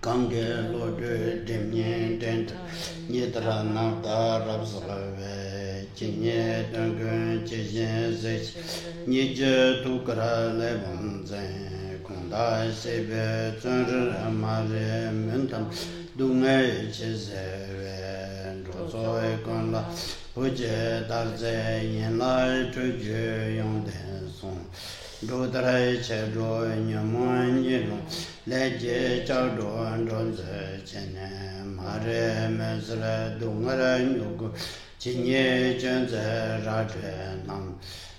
Kange lo de demien dent nidra navda rabsave jinye dangun jijen zech nije tukra levonze konda sebe zunr amare mentam dungai chizeve rozo ekonla puje darze yenla chuje yongden son Dodrai che do nyamon yelo leje cha do andon ze chene mare mesre dungara nyugo chinye chen ze ra che nam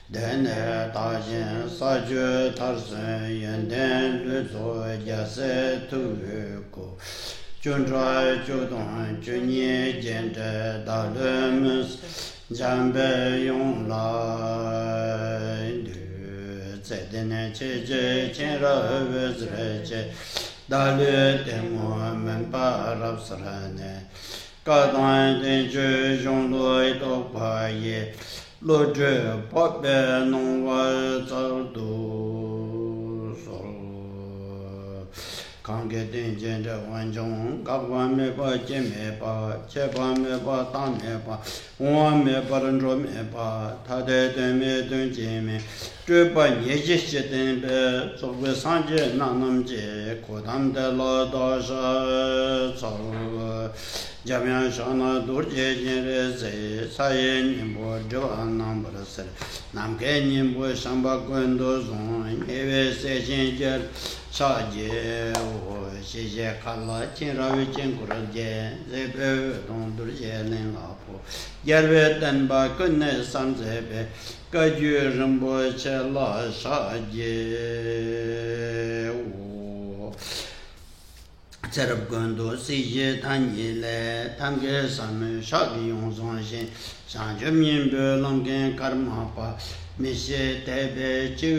dene ta jen sa je tar se yen den le zo ya se tu ko chun tra chu don chinye jen de da le mus jambe yong la Sedene che ra vezre dalu demo men parapsrane kadan de je jong loi to pa ye lo je pop be non wa zao do so kange den jen de wan jong ka wan me pa che me pa che pa me pa ta me pa wan me pa ren ro me pa ta de me dun je me zhe pa ye je che den be zo ge san je na nam je ko dam de lo do sha zo ja mian sha na dur je je re ze sa ye ni bo zhe an nam bo se nam ge ni bo shang ba gun do zong ye we se jin je sa je wo xie xie kan la jin ra yu jin gu ren je ze be dong du je nen la po ye we den ba gun ne san ze be ge ju ren bo che la sa je wo zerab gun do si je tan yi le tam ge san me sha ge yong zong xin shang ju min be long gen karma pa mi xie de be ju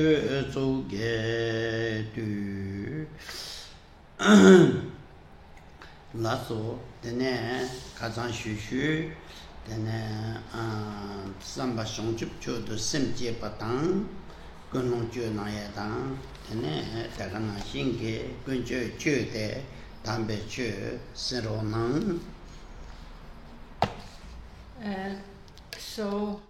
zu ge du la so dene kazan shu shu dene samba shong chup chu de sim jie pa tang gun long ju na ye tang dene da ga na xin ge gun ju chu de tam be chu sin ro nang so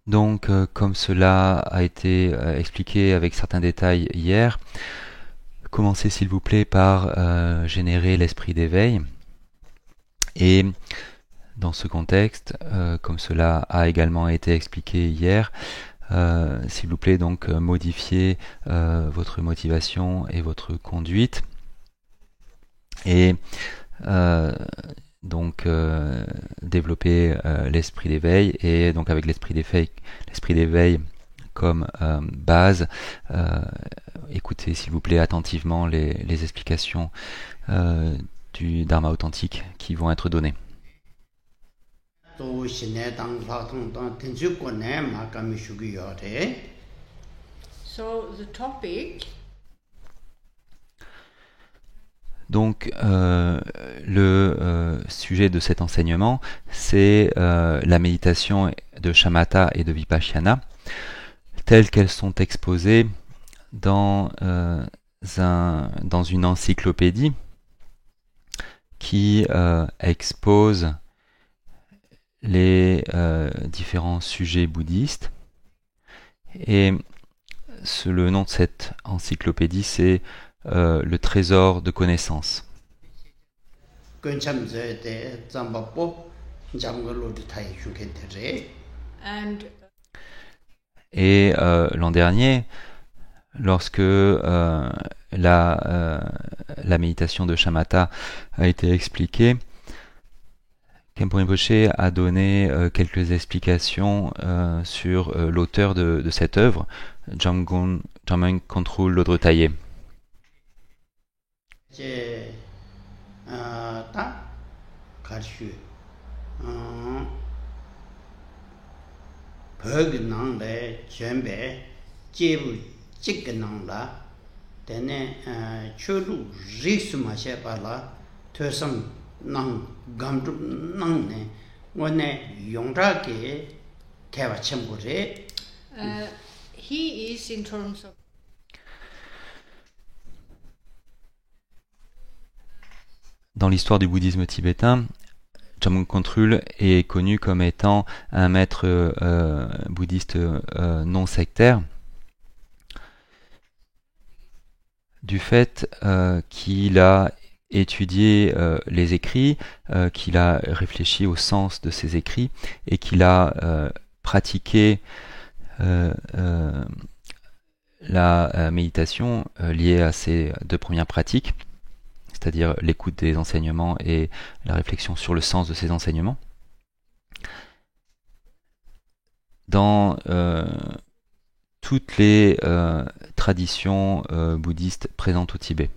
Donc, comme cela a été expliqué avec certains détails hier, commencez s'il vous plaît par générer l'esprit d'éveil. Et dans ce contexte, comme cela a également été expliqué hier, s'il vous plaît donc modifiez votre motivation et votre conduite. Et donc développer l'esprit d'éveil, et donc avec l'esprit d'éveil comme base, écoutez s'il vous plaît attentivement les explications du Dharma authentique qui vont être données. So the topic. Donc le sujet de cet enseignement, c'est la méditation de Shamatha et de Vipassana, telles qu'elles sont exposées dans une encyclopédie qui expose les différents sujets bouddhistes. Et le nom de cette encyclopédie, c'est le trésor de connaissances. Et l'an dernier, lorsque la méditation de Shamatha a été expliquée, Khenpo Rinpoche a donné quelques explications sur l'auteur de cette œuvre, Jamgon Khentrul Lodro Thaye. He is in terms of Dans l'histoire du bouddhisme tibétain, Jamgon Kongtrul est connu comme étant un maître bouddhiste non sectaire, du fait qu'il a étudié les écrits, qu'il a réfléchi au sens de ces écrits et qu'il a pratiqué la méditation liée à ces deux premières pratiques, c'est-à-dire l'écoute des enseignements et la réflexion sur le sens de ces enseignements. Dans toutes les traditions bouddhistes présentes au Tibet.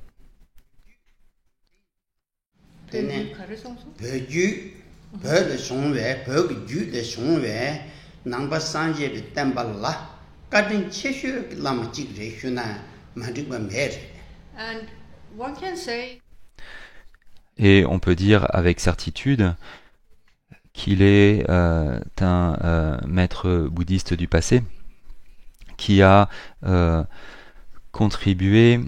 and one can say Et on peut dire avec certitude qu'il est un maître bouddhiste du passé qui a contribué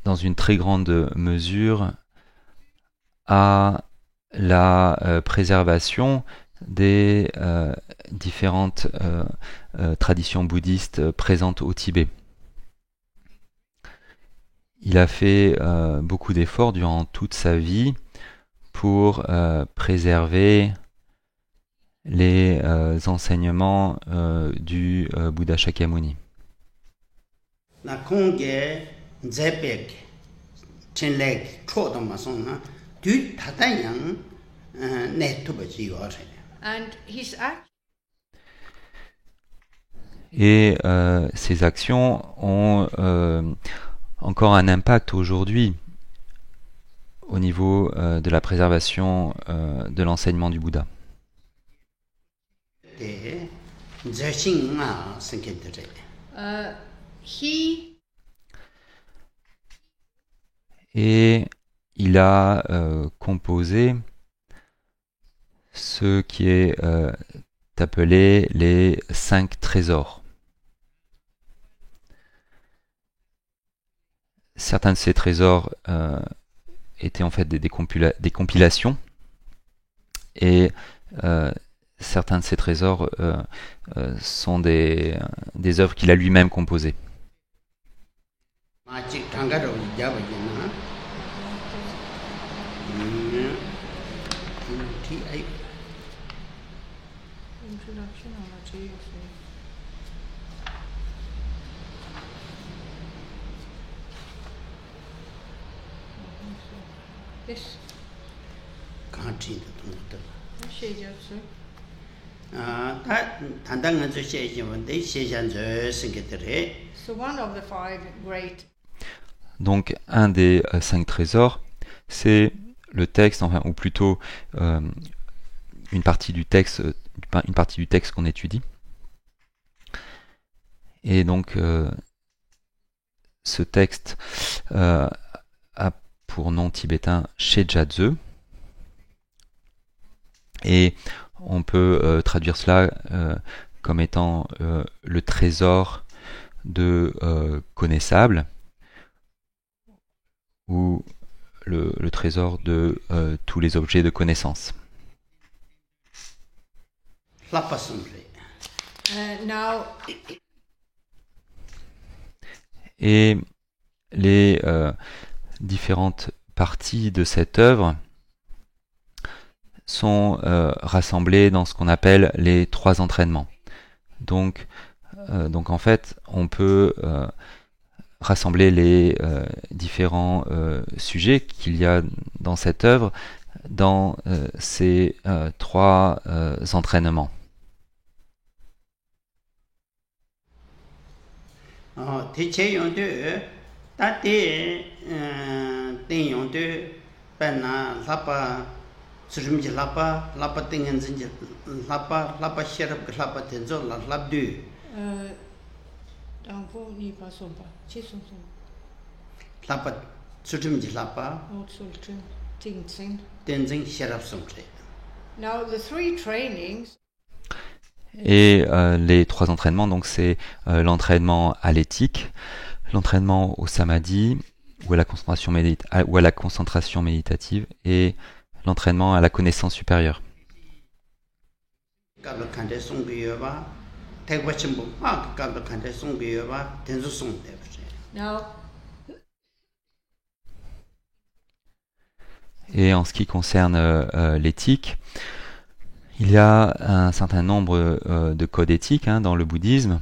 dans une très grande mesure à la préservation des différentes traditions bouddhistes présentes au Tibet. Il a fait beaucoup d'efforts durant toute sa vie pour préserver les enseignements du Bouddha Shakyamuni. and his act Et ces actions ont encore un impact aujourd'hui au niveau de la préservation de l'enseignement du Bouddha. he Et il a composé ce qui est appelé les 5 trésors. Certains de ces trésors étaient en fait des compilations et certains de ces trésors sont des œuvres qu'il a lui-même composées. introduction or material yes so one of the 5 great Donc un des 5 trésors, c'est le texte, enfin, ou plutôt une partie du texte qu'on étudie. Et donc ce texte a pour nom tibétain Shejadze, et on peut traduire cela comme étant le trésor de connaissable, ou le trésor de tous les objets de connaissance. now Et les différentes parties de cette œuvre sont rassemblées dans ce qu'on appelle les 3 entraînements. Donc en fait, on peut rassembler les différents sujets qu'il y a dans cette œuvre dans ces 3 entraînements. now the 3 trainings Et les 3 entraînements, donc c'est l'entraînement à l'éthique, l'entraînement au samadhi ou à la concentration méditative et l'entraînement à la connaissance supérieure. Now, Et en ce qui concerne l'éthique, il y a un certain nombre de codes éthiques dans le bouddhisme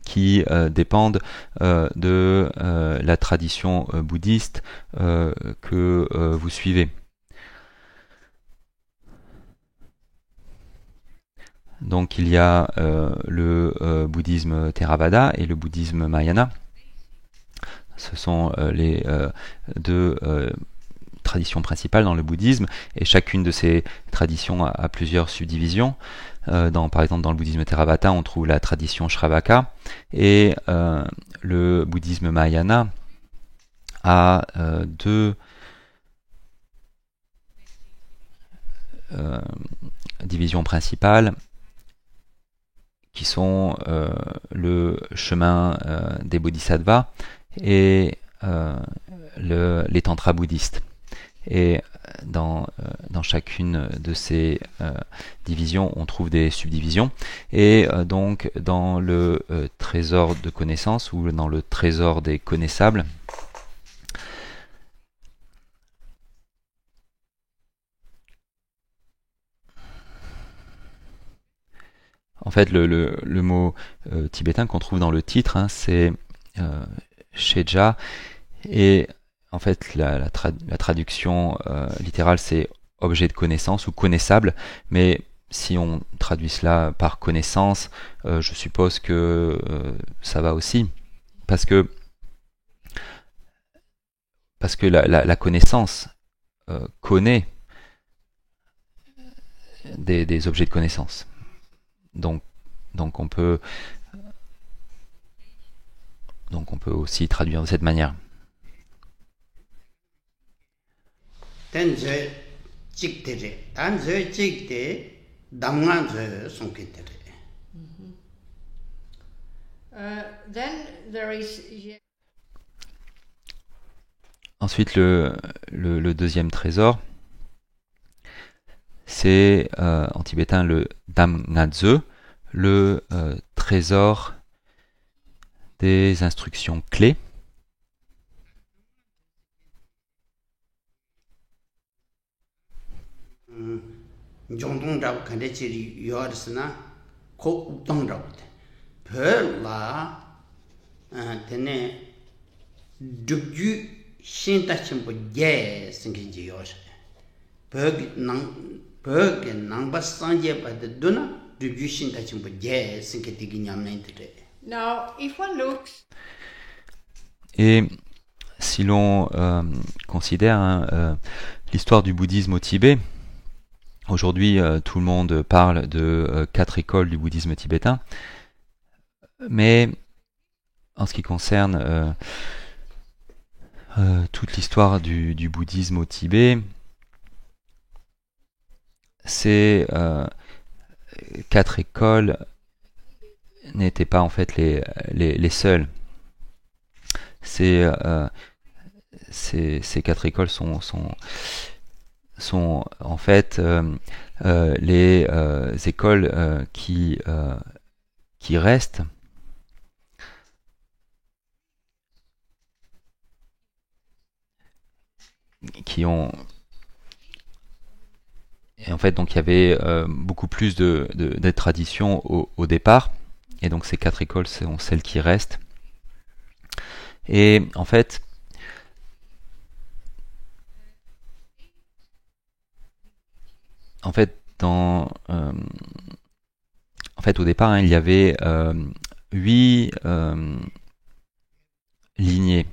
qui dépendent de la tradition bouddhiste que vous suivez. Donc il y a le bouddhisme Theravada et le bouddhisme Mahayana. Ce sont les deux traditions principales dans le bouddhisme, et chacune de ces traditions a plusieurs subdivisions. Par exemple, dans le bouddhisme Theravada, on trouve la tradition Shravaka, et le bouddhisme Mahayana a deux divisions principales qui sont le chemin des bodhisattvas et les tantras bouddhistes. Et dans chacune de ces divisions, on trouve des subdivisions. Et donc, dans le trésor de connaissances ou dans le trésor des connaissables, en fait, le mot tibétain qu'on trouve dans le titre, c'est Sheja, et en fait, la traduction littérale, c'est objet de connaissance ou connaissable, mais si on traduit cela par connaissance, je suppose que ça va aussi, parce que la connaissance connaît des objets de connaissance. Donc on peut aussi traduire de cette manière. Then there is ensuite le deuxième trésor, c'est en tibétain le Damngadze, le trésor des instructions clés. now, if one looks Et si l'on considère l'histoire du bouddhisme au Tibet, aujourd'hui tout le monde parle de 4 écoles du bouddhisme tibétain, mais en ce qui concerne toute l'histoire du bouddhisme au Tibet, ces 4 écoles n'étaient pas en fait les seules. Ces 4 écoles sont en fait les écoles qui restent, qui ont. Et en fait, donc il y avait beaucoup plus de traditions au départ, et donc ces 4 écoles sont celles qui restent. Et en fait, au départ, il y avait 8 lignées,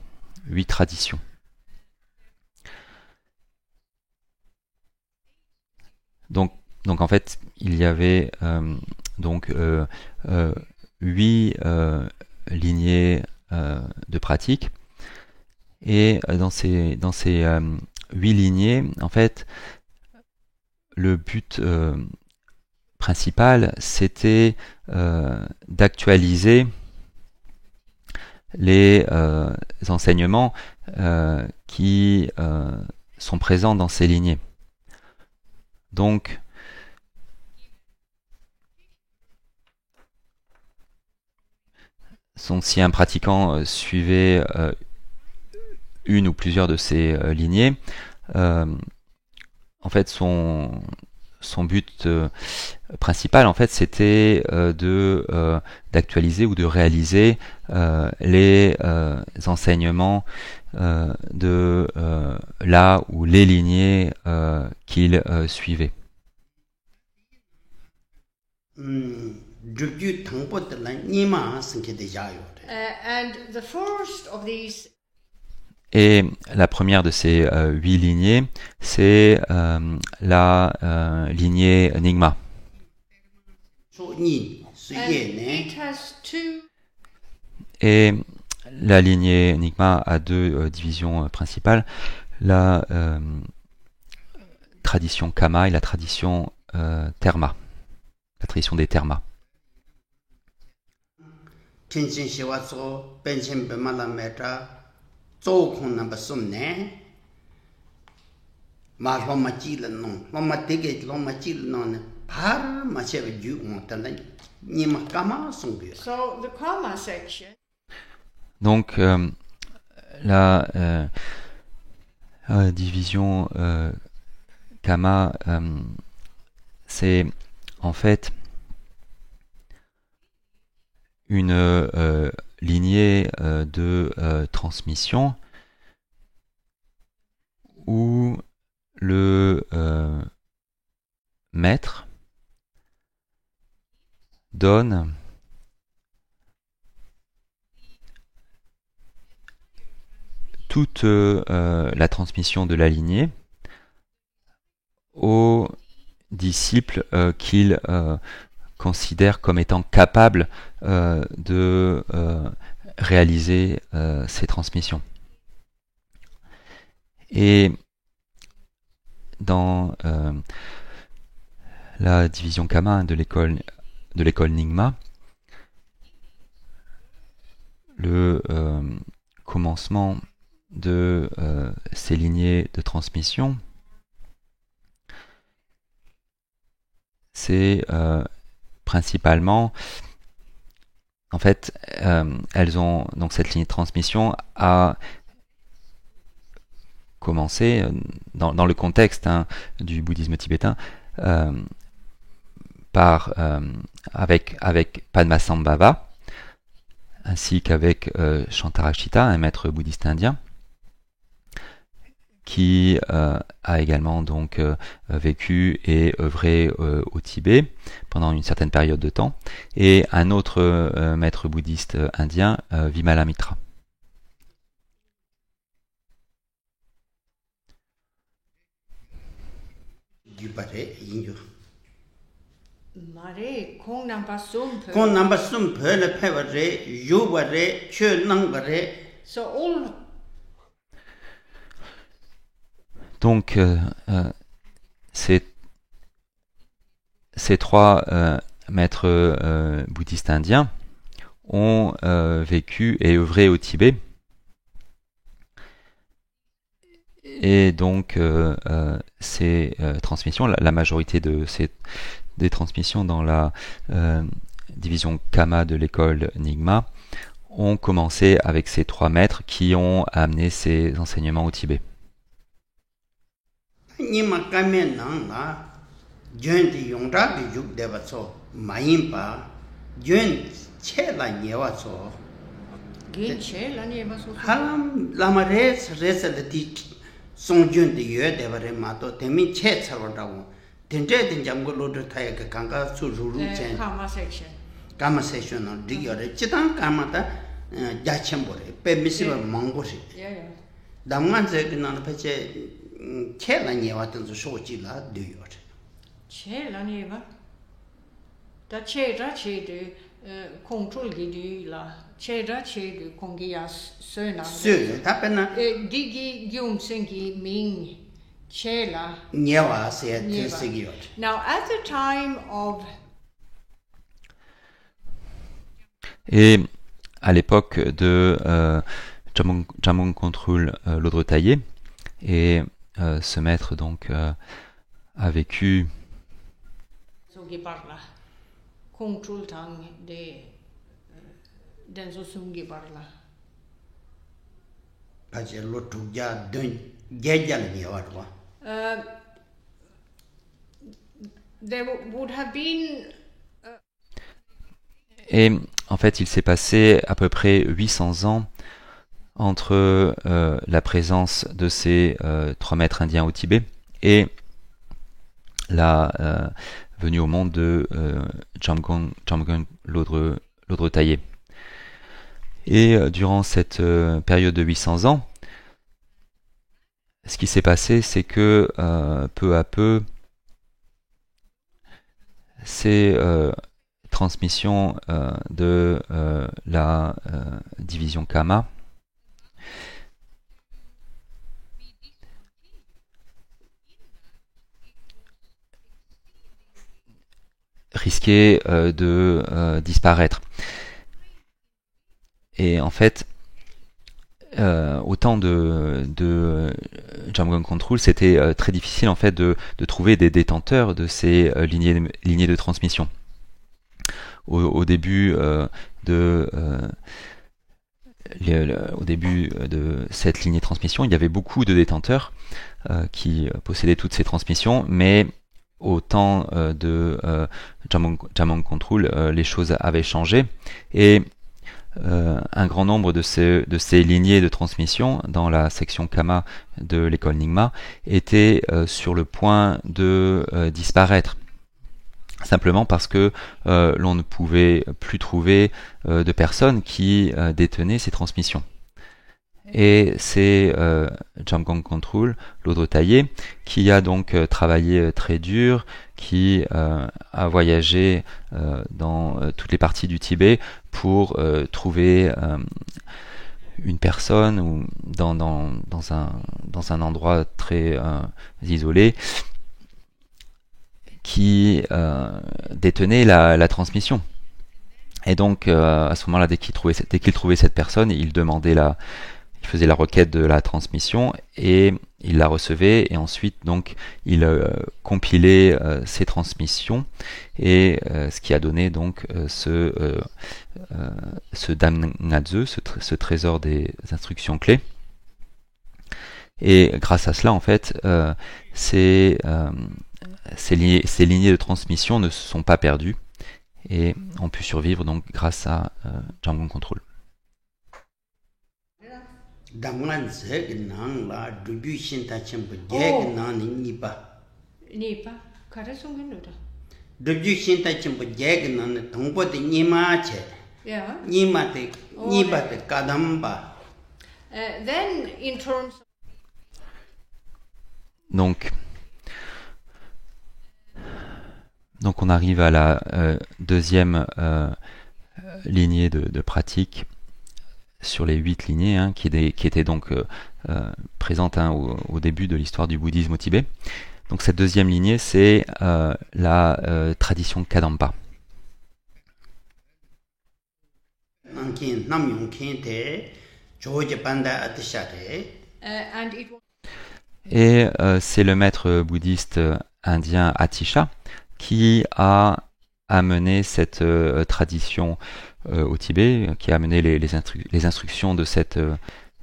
8 traditions. Donc en fait, il y avait 8 lignées de pratique, et dans ces 8 lignées, en fait, le but principal, c'était d'actualiser les enseignements qui sont présents dans ces lignées. Donc, si un pratiquant suivait une ou plusieurs de ces lignées, en fait, son but principal, en fait, c'était d'actualiser ou de réaliser les enseignements de là ou les lignées qu'il suivait. And the first of these. Et la première de ces 8 lignées, c'est la lignée Nyingma. Et la lignée Nyingma a deux divisions principales, la tradition Kama et la tradition Terma, la tradition des Termas. So the Kama section. Donc la division Kama, c'est en fait une lignée de transmission où le maître donne toute la transmission de la lignée aux disciples qu'il considère comme étant capables de réaliser ces transmissions. Et dans la division Kama de l'école Nyingma, le commencement de ces lignées de transmission, c'est principalement, en fait, elles ont donc cette lignée de transmission a commencé dans le contexte du bouddhisme tibétain avec Padmasambhava ainsi qu'avec Shantarashita, un maître bouddhiste indien qui a également donc vécu et œuvré au Tibet pendant une certaine période de temps, et un autre maître bouddhiste indien, Vimalamitra. Donc, ces trois maîtres bouddhistes indiens ont vécu et œuvré au Tibet. Et donc, ces transmissions, la majorité des transmissions dans la division Kama de l'école Nyingma ont commencé avec ces trois maîtres qui ont amené ces enseignements au Tibet. Kama section no digore chitang kama ta jachembore permissive mangore damwan ze na peche chela nyewa tanzo shochi la duyor chela nyewa ta chera de control gi la chera de kongia söna sö tapena digi gyum sengi ming Chela. Nyewa se Nyeva. sigiyot. Now, at the time of Et à l'époque de Jamgon Control Lodre Taillé, et ce maître donc a vécu Sogi Barla, Control Tang de Denzo Sungi Barla. Pache lo tukja dun jejal nyewa rwa. There would have been et en fait il s'est passé à peu près 800 ans entre la présence de ces trois maîtres indiens au Tibet et la venue au monde de Jamgon Lodre Taillé. Et durant cette période de 800 ans, ce qui s'est passé, c'est que peu à peu, ces transmissions de la division Kama risquaient de disparaître. Et en fait, au temps de Jamgon Control, c'était très difficile en fait de trouver des détenteurs de ces lignées de transmission. Au début au début de cette lignée de transmission, il y avait beaucoup de détenteurs qui possédaient toutes ces transmissions, mais au temps de Jamgon Control, les choses avaient changé et un grand nombre de ces lignées de transmission dans la section Kama de l'école Nyingma étaient sur le point de disparaître. Simplement parce que l'on ne pouvait plus trouver de personnes qui détenaient ces transmissions. Et c'est Jamgon Control, Lodre Taillé, qui a donc travaillé très dur, qui a voyagé dans toutes les parties du Tibet pour trouver une personne ou dans un endroit très isolé qui détenait la transmission. Et donc à ce moment-là, dès qu'il trouvait cette personne, il faisait la requête de la transmission et il la recevait et ensuite donc il compilait ces transmissions et ce qui a donné donc ce Damngadze, ce trésor des instructions clés. Et grâce à cela en fait ces lignées de transmission ne se sont pas perdues et ont pu survivre donc grâce à Jamgon Control. Damgan zeg nang la dubu shin ta chimbo jeg nang ni ba. Nipa, Karasungin Nuda. Dubu shin ta chimbo jeg nang tongpo de nima che. Yeah. Nima te niba te kadamba. Then, in terms of Donc on arrive à la deuxième lignée de pratique sur les 8 lignées qui étaient donc présentes au début de l'histoire du bouddhisme au Tibet. Donc cette deuxième lignée, c'est la tradition Kadampa. Et c'est le maître bouddhiste indien Atisha qui a amené cette tradition au Tibet, qui a amené les instructions de cette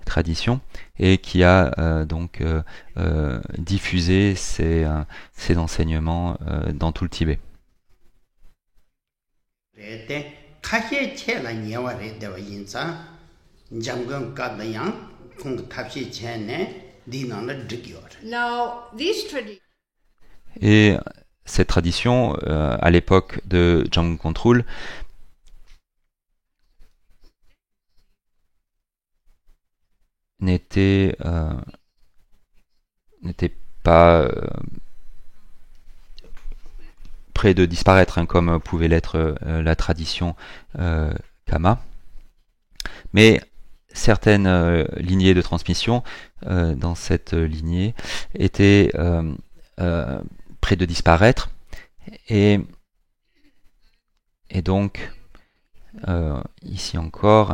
tradition et qui a donc diffusé ces enseignements dans tout le Tibet. Et cette tradition, à l'époque de Jamgon Control, n'était pas près de disparaître, comme pouvait l'être la tradition Kama. Mais certaines lignées de transmission dans cette lignée étaient près de disparaître, et donc ici encore,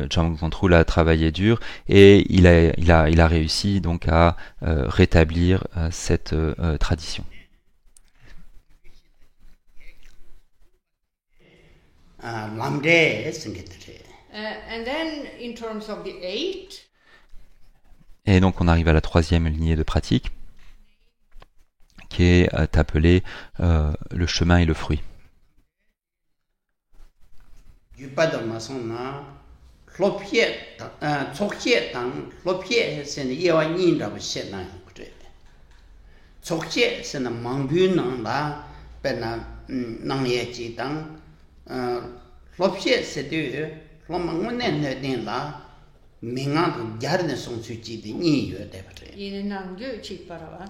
Jamgon Kongtrul a travaillé dur et il a réussi donc à rétablir cette tradition. And then in terms of the 8, Et donc on arrive à la troisième lignée de pratique, qui est appelée le chemin et le fruit. in Nangyu Chikparawa.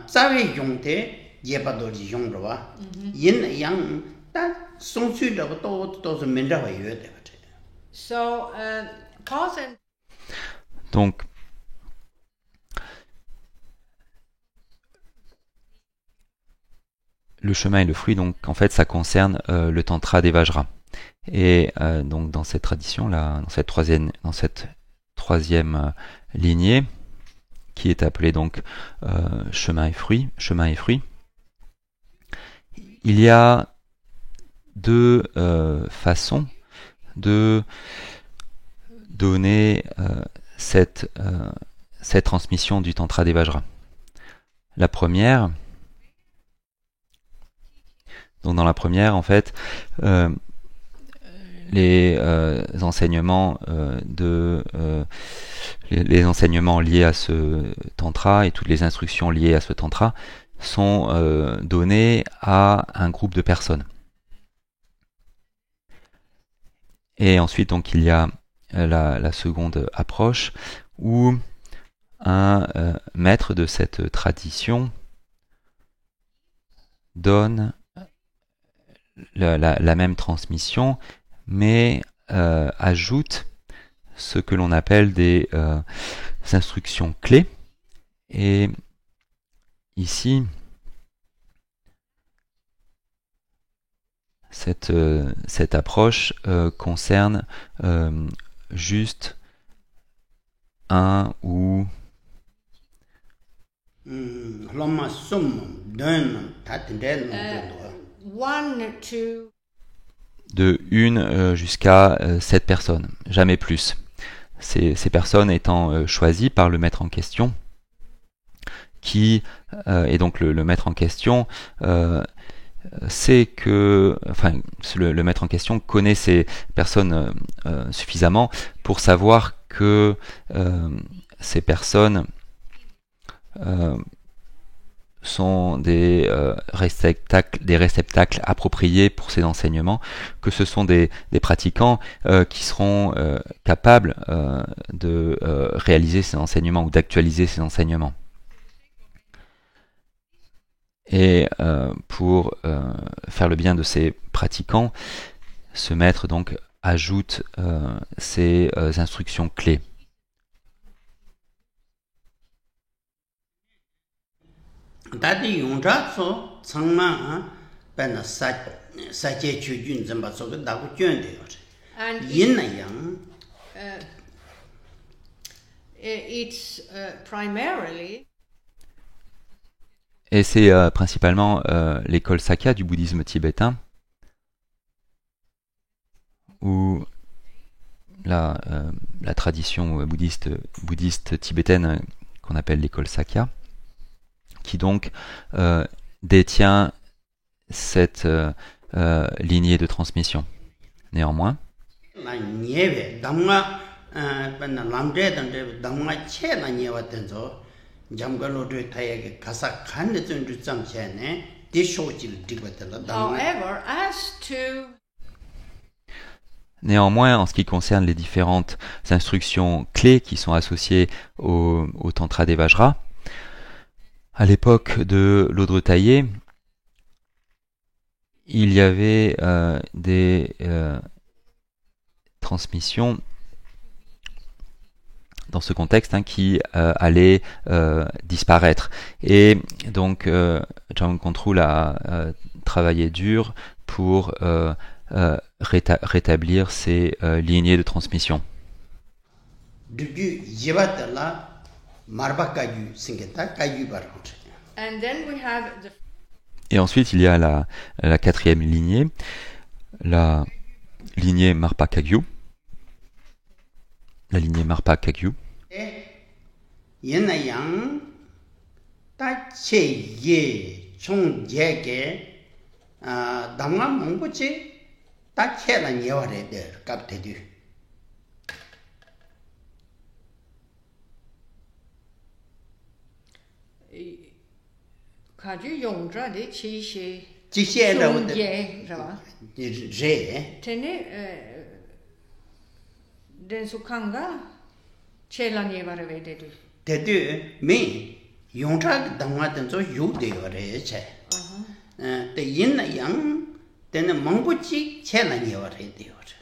Zawe yongte yebadori yongwa yin yang ta songsu de to minra yue de. So cause and Donc le chemin et le fruit, donc en fait ça concerne le tantra des Vajra. Et donc dans cette tradition là, dans cette troisième lignée, qui est appelée donc chemin et fruit, il y a deux façons de donner cette transmission du tantra des Vajra. La première, donc dans la première, en fait, les enseignements les enseignements liés à ce tantra et toutes les instructions liées à ce tantra sont donnés à un groupe de personnes. Et ensuite, donc, il y a la seconde approche où un maître de cette tradition donne la même transmission, mais ajoute ce que l'on appelle des instructions clés. Et ici, cette approche concerne juste un ou de une jusqu'à 7 personnes, jamais plus. Ces personnes étant choisies par le maître en question, et donc le maître en question sait que, enfin, le maître en question connaît ces personnes suffisamment pour savoir que ces personnes sont des réceptacles appropriés pour ces enseignements, que ce sont des pratiquants qui seront capables de réaliser ces enseignements ou d'actualiser ces enseignements. Et pour faire le bien de ces pratiquants, ce maître donc ajoute ces instructions clés. It's primarily Et c'est principalement l'école Sakya du bouddhisme tibétain, où la tradition bouddhiste tibétaine qu'on appelle l'école Sakya, qui donc détient cette lignée de transmission. Néanmoins, en ce qui concerne les différentes instructions clés qui sont associées au Tantra des Vajra, à l'époque de Lodre Taillé, il y avait des transmissions dans ce contexte qui allait disparaître. Et donc Jamgon Kongtrul a travaillé dur pour rétablir ces lignées de transmission. And then we have the Et ensuite, il y a la quatrième lignée, la lignée Marpa Kagyu. La lignée Marpa Kagyu. Yenayang ta che ye chung je ge damga mongbuchi ta che la nyeware de kap te du Kaju Yongdra de Chi She ji xie de wo Ye, Rava. de je Tene Densu Kanga Chelan Yevare de du. de du me yongcha damga den zo yu de yore che de yenayang den mongbuchi che la nyeware de yore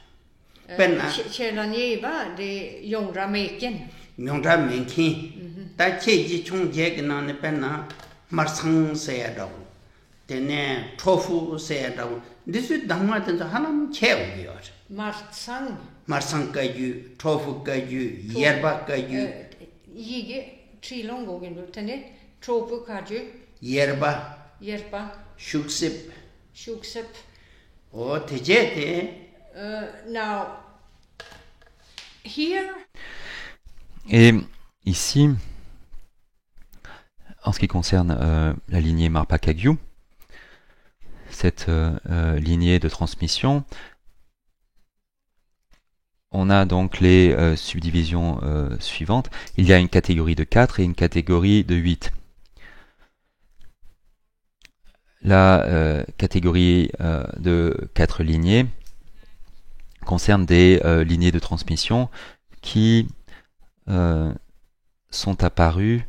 penna Chelan Yeva de Yongdra Meken. Nyongdra menkin ta che ji chung je ge na ne penna marsang se ya do tene tofu se ya do disu damga den hanam che o yo Martsang marsang ka ju tofu ka ju yerba ka ju Yige Trilong Gogen Tene Tropu Kaju yerba Yerpa shuksip Shuksep. o teje te Now here Et ici, en ce qui concerne la lignée Marpa Kagyu, cette lignée de transmission, on a donc les subdivisions suivantes. Il y a une catégorie de 4 et une catégorie de 8. La catégorie de 4 lignées concerne des lignées de transmission qui sont apparues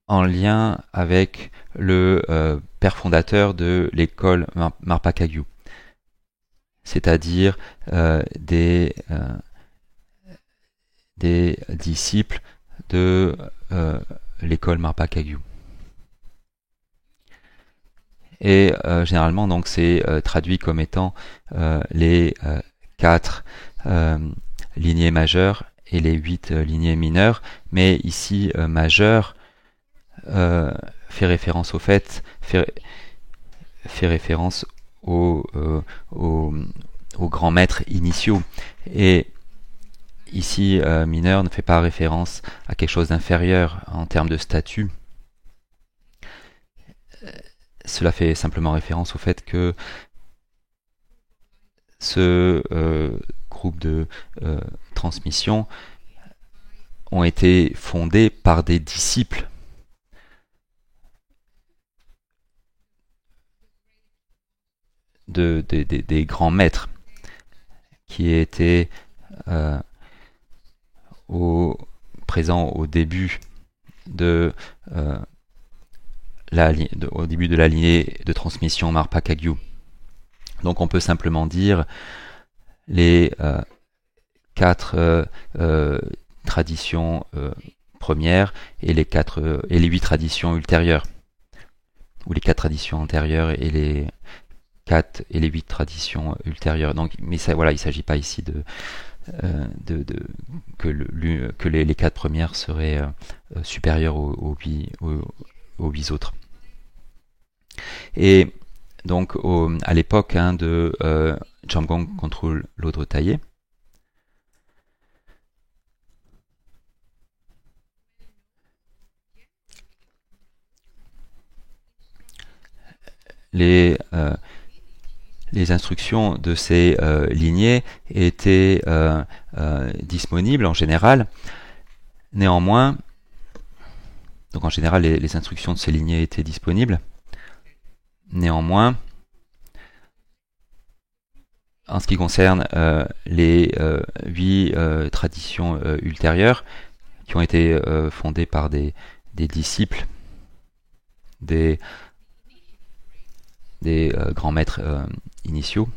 en lien avec le père fondateur de l'école Marpa Kagyu, c'est-à-dire des disciples de l'école Marpa Kagyu. Et généralement, donc, c'est traduit comme étant les 4 lignées majeures et les 8 lignées mineures, mais ici majeur fait référence au fait, fait référence aux grands maîtres initiaux, et ici mineur ne fait pas référence à quelque chose d'inférieur en termes de statut. Cela fait simplement référence au fait que ce groupe de transmission ont été fondés par des disciples des grands maîtres qui étaient présents au début de la lignée de transmission Marpa Kagyu. Donc on peut simplement dire les 4 traditions premières et les 8 traditions ultérieures, ou les 4 traditions antérieures et les 4 et les 8 traditions ultérieures. Donc, mais ça, voilà, il ne s'agit pas ici que les 4 premières seraient supérieures aux 8 autres. Et donc à l'époque de Jamgon Kongtrul Lodro Tayé, les instructions de ces lignées étaient disponibles en général. Néanmoins, donc en général les instructions de ces lignées étaient disponibles. Néanmoins, en ce qui concerne les 8 traditions ultérieures qui ont été fondées par des disciples des grands maîtres initiaux,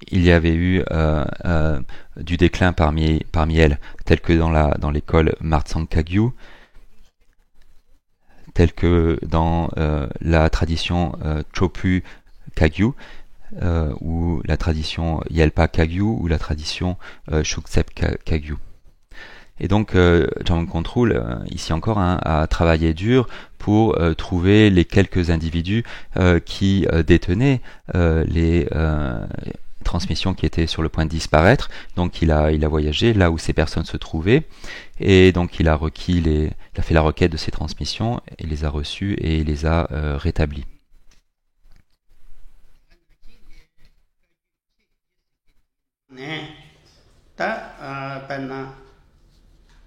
il y avait eu du déclin parmi elles, tel que dans l'école Marzang Kagyu, tel que dans la tradition Chopu Kagyu, ou la tradition Yelpa Kagyu, ou la tradition Shuksep Kagyu. Et donc, Jamgon Kongtrul, ici encore, a travaillé dur pour trouver les quelques individus qui détenaient les transmissions qui étaient sur le point de disparaître. Donc, il a voyagé là où ces personnes se trouvaient, et donc il a fait la requête de ces transmissions, il les a reçues et il les a rétablies.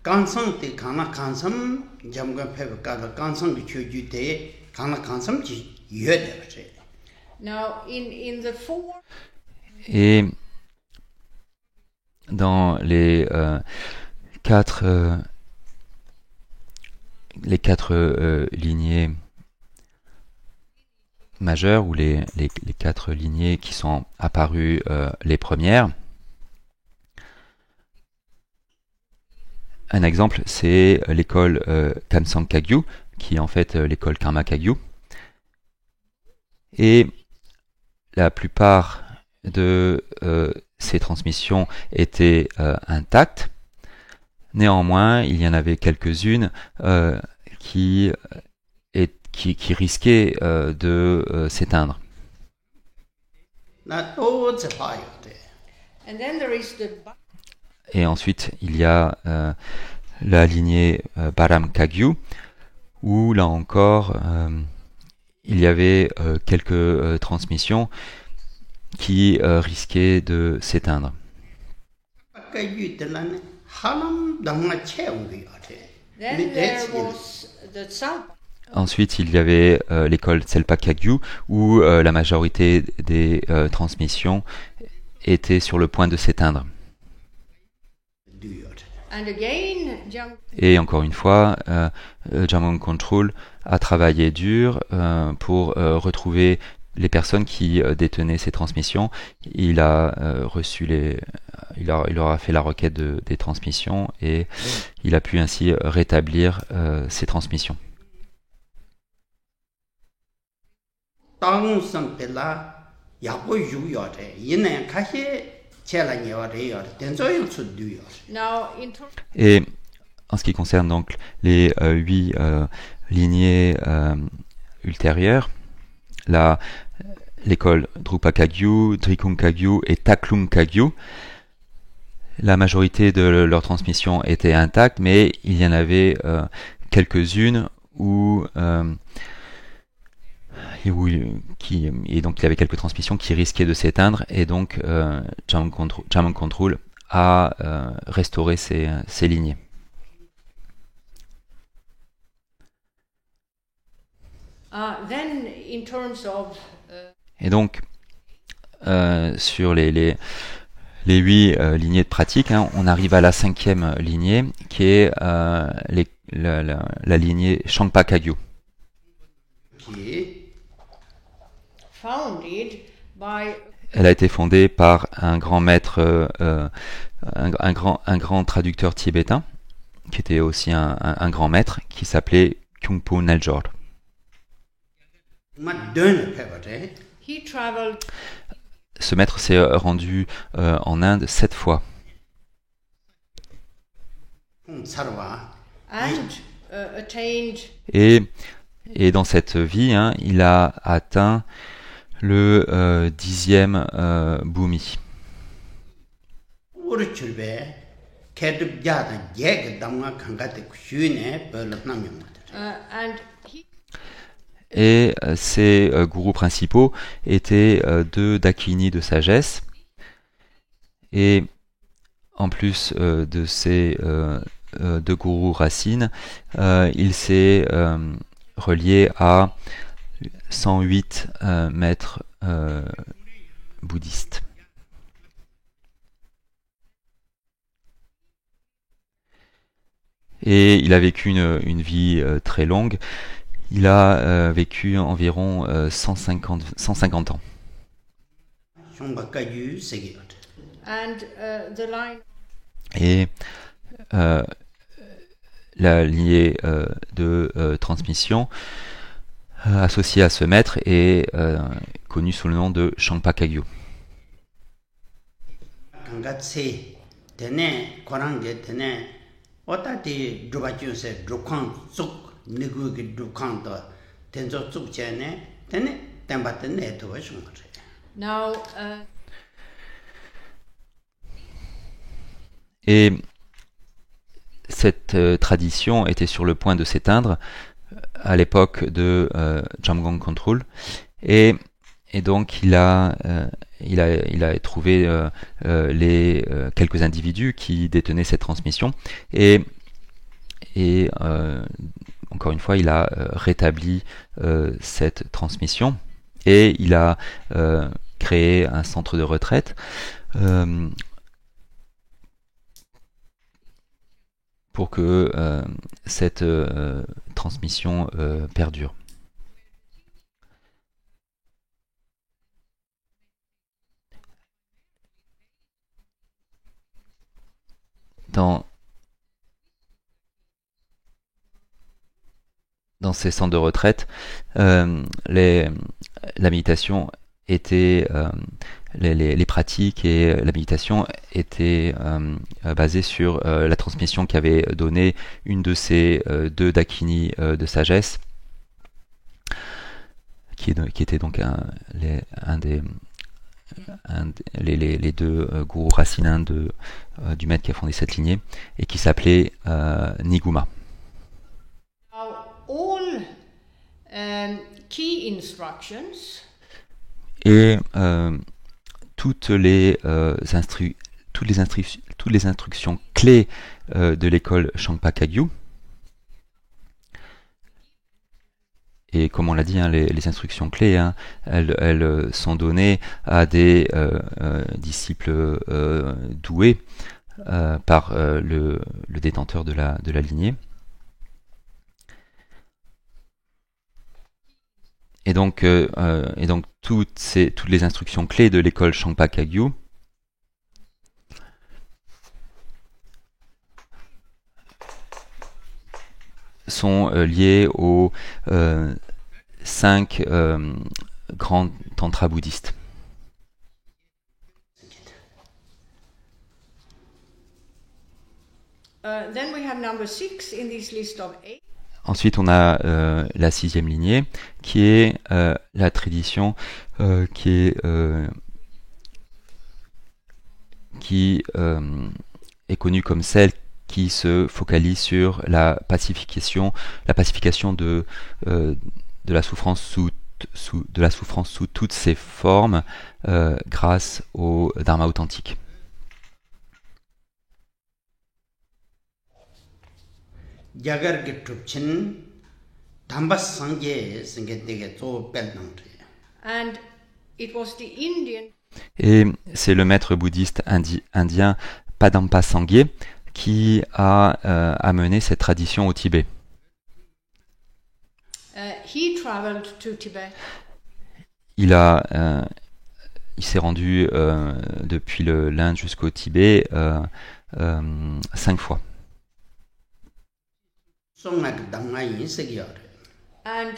Kansang te kana kansam jamga pheb ka kansang gi chuju te kana kansam ji yede bache. Now in the four. Et dans les quatre lignées majeures, ou les quatre lignées qui sont apparues les premières, un exemple, c'est l'école Kamsang Kagyu, qui est en fait l'école Karma Kagyu. Et la plupart de ces transmissions étaient intactes. Néanmoins, il y en avait quelques-unes qui risquaient de s'éteindre. Et ensuite, il y a la lignée Baram Kagyu, où là encore, il y avait quelques transmissions qui risquaient de s'éteindre. Ensuite, il y avait l'école Tselpa Kagyu, où la majorité des transmissions étaient sur le point de s'éteindre. Et encore une fois, Jamgon Kongtrul a travaillé dur pour retrouver les personnes qui détenaient ces transmissions. Il leur a fait la requête des transmissions, et il a pu ainsi rétablir ces transmissions. Et en ce qui concerne donc les 8 lignées ultérieures, l'école Drupa Kagyu, Drikung Kagyu et Taklung Kagyu, la majorité de leur transmission était intacte, mais il y en avait quelques-unes et donc il y avait quelques transmissions qui risquaient de s'éteindre, et donc Jamgon Kongtrul a restauré ces lignées. Et donc sur les 8 lignées de pratique, on arrive à la 5e lignée, qui est la lignée Shangpa Kagyu. Elle a été fondée par un grand maître, un grand traducteur tibétain, qui était aussi un grand maître, qui s'appelait Kyungpo Naljor. Ce maître s'est rendu en Inde 7 fois. Et dans cette vie, il a atteint le 10e bhumi. Et ses gourous principaux étaient 2 dakini de sagesse. Et en plus de ces 2 gourous racines, il s'est relié à 108 maîtres bouddhistes. Et il a vécu une vie très longue. Il a vécu environ 150 ans. 총각까지 세계요. And the line Et la lignée de transmission associée à ce maître est connue sous le nom de Shangpa Kagyu. 강같이 되네 고랑게 되네 어따디 주바주세 주광 쑥 니구기 주광도 된저 쑥제네 되네 땜바드네 도와준 거지. now Et cette tradition était sur le point de s'éteindre à l'époque de Jamgon Control, et donc il a trouvé quelques individus qui détenaient cette transmission, et encore une fois il a rétabli cette transmission, et il a créé un centre de retraite pour que cette transmission perdure. Dans ces centres de retraite, la méditation était les pratiques et la méditation étaient basées sur la transmission qu'avait donnée une de ces deux dakini de sagesse, qui était donc les deux gourous racines du maître qui a fondé cette lignée, et qui s'appelait Niguma. all key instructions Et toutes les instructions clés de l'école Shangpa Kagyu, et comme on l'a dit, les instructions clés, elles sont données à des disciples doués par le détenteur de la lignée. Et donc toutes les instructions clés de l'école Shangpa Kagyu sont liées aux 5 grands tantras bouddhistes. Then we have number 6 in this list of 8. Ensuite, on a la 6e lignée, qui est la tradition qui est connue comme celle qui se focalise sur la pacification de la souffrance sous toutes ses formes grâce au Dharma authentique. 야가르게 좁친 담바스 상계에 생겼대게 또 뺄당돼. And it was the Indian Et c'est le maître bouddhiste indien Padampa Sangye qui a amené cette tradition au Tibet. he traveled to Tibet Il s'est rendu depuis l'Inde jusqu'au Tibet 5 fois. 송나그 당나이 인색이야. and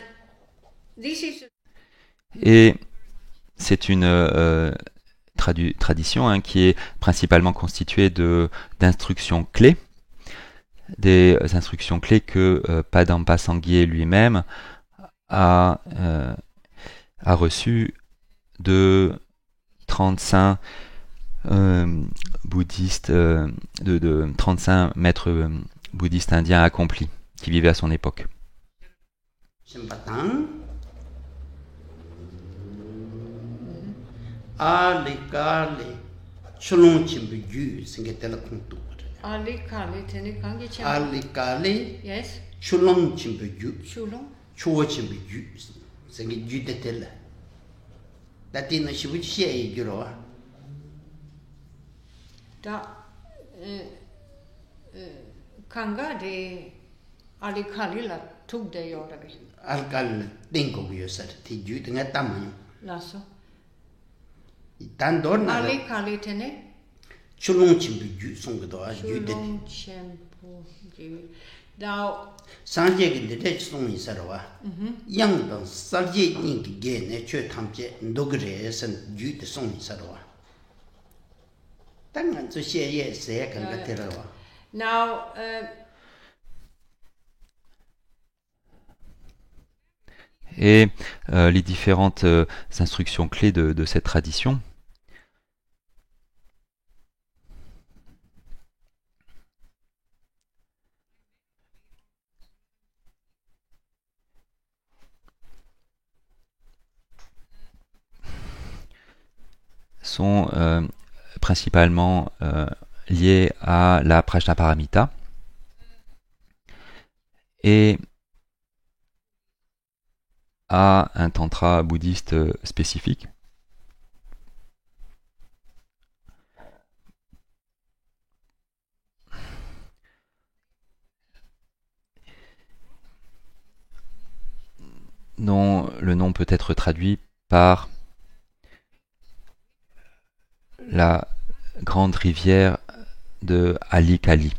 this is Et c'est une tradition qui est principalement constituée d'instructions clés, des instructions clés que Padampa Sangye lui-même a reçues de 35 bouddhistes, de 35 maîtres bouddhistes indiens accomplis qui vivaient à son époque. 심바탕 알리칼리 출롱침부주 생겼대라 공도. Ali Kali Tene Kangi Chem. 알리칼리 Yes, 출롱침부주 Shulong. 추워침부주 생겼주대텔라. 나티는 시부치에 얘기로 Da Kanga de Ali Kali la tog de yodavi. 알칼 땡고고요서 티주 등에 담아요. Lasso. 단도나 Ali Kali Tene. 출롱침부 주 송거도 아주 돼 Chulong Chempo. Now, 산제긴데 대치송이 살아와 양도 살제 인기 게네 최 탐제 노그레선 주드 송이 살아와 당연 저 시에 세 간가 들어와 now, Et les différentes instructions clés de cette tradition sont principalement liées à la Prajnaparamita et à un tantra bouddhiste spécifique. Dont le nom peut être traduit par la grande rivière de Ali Kali.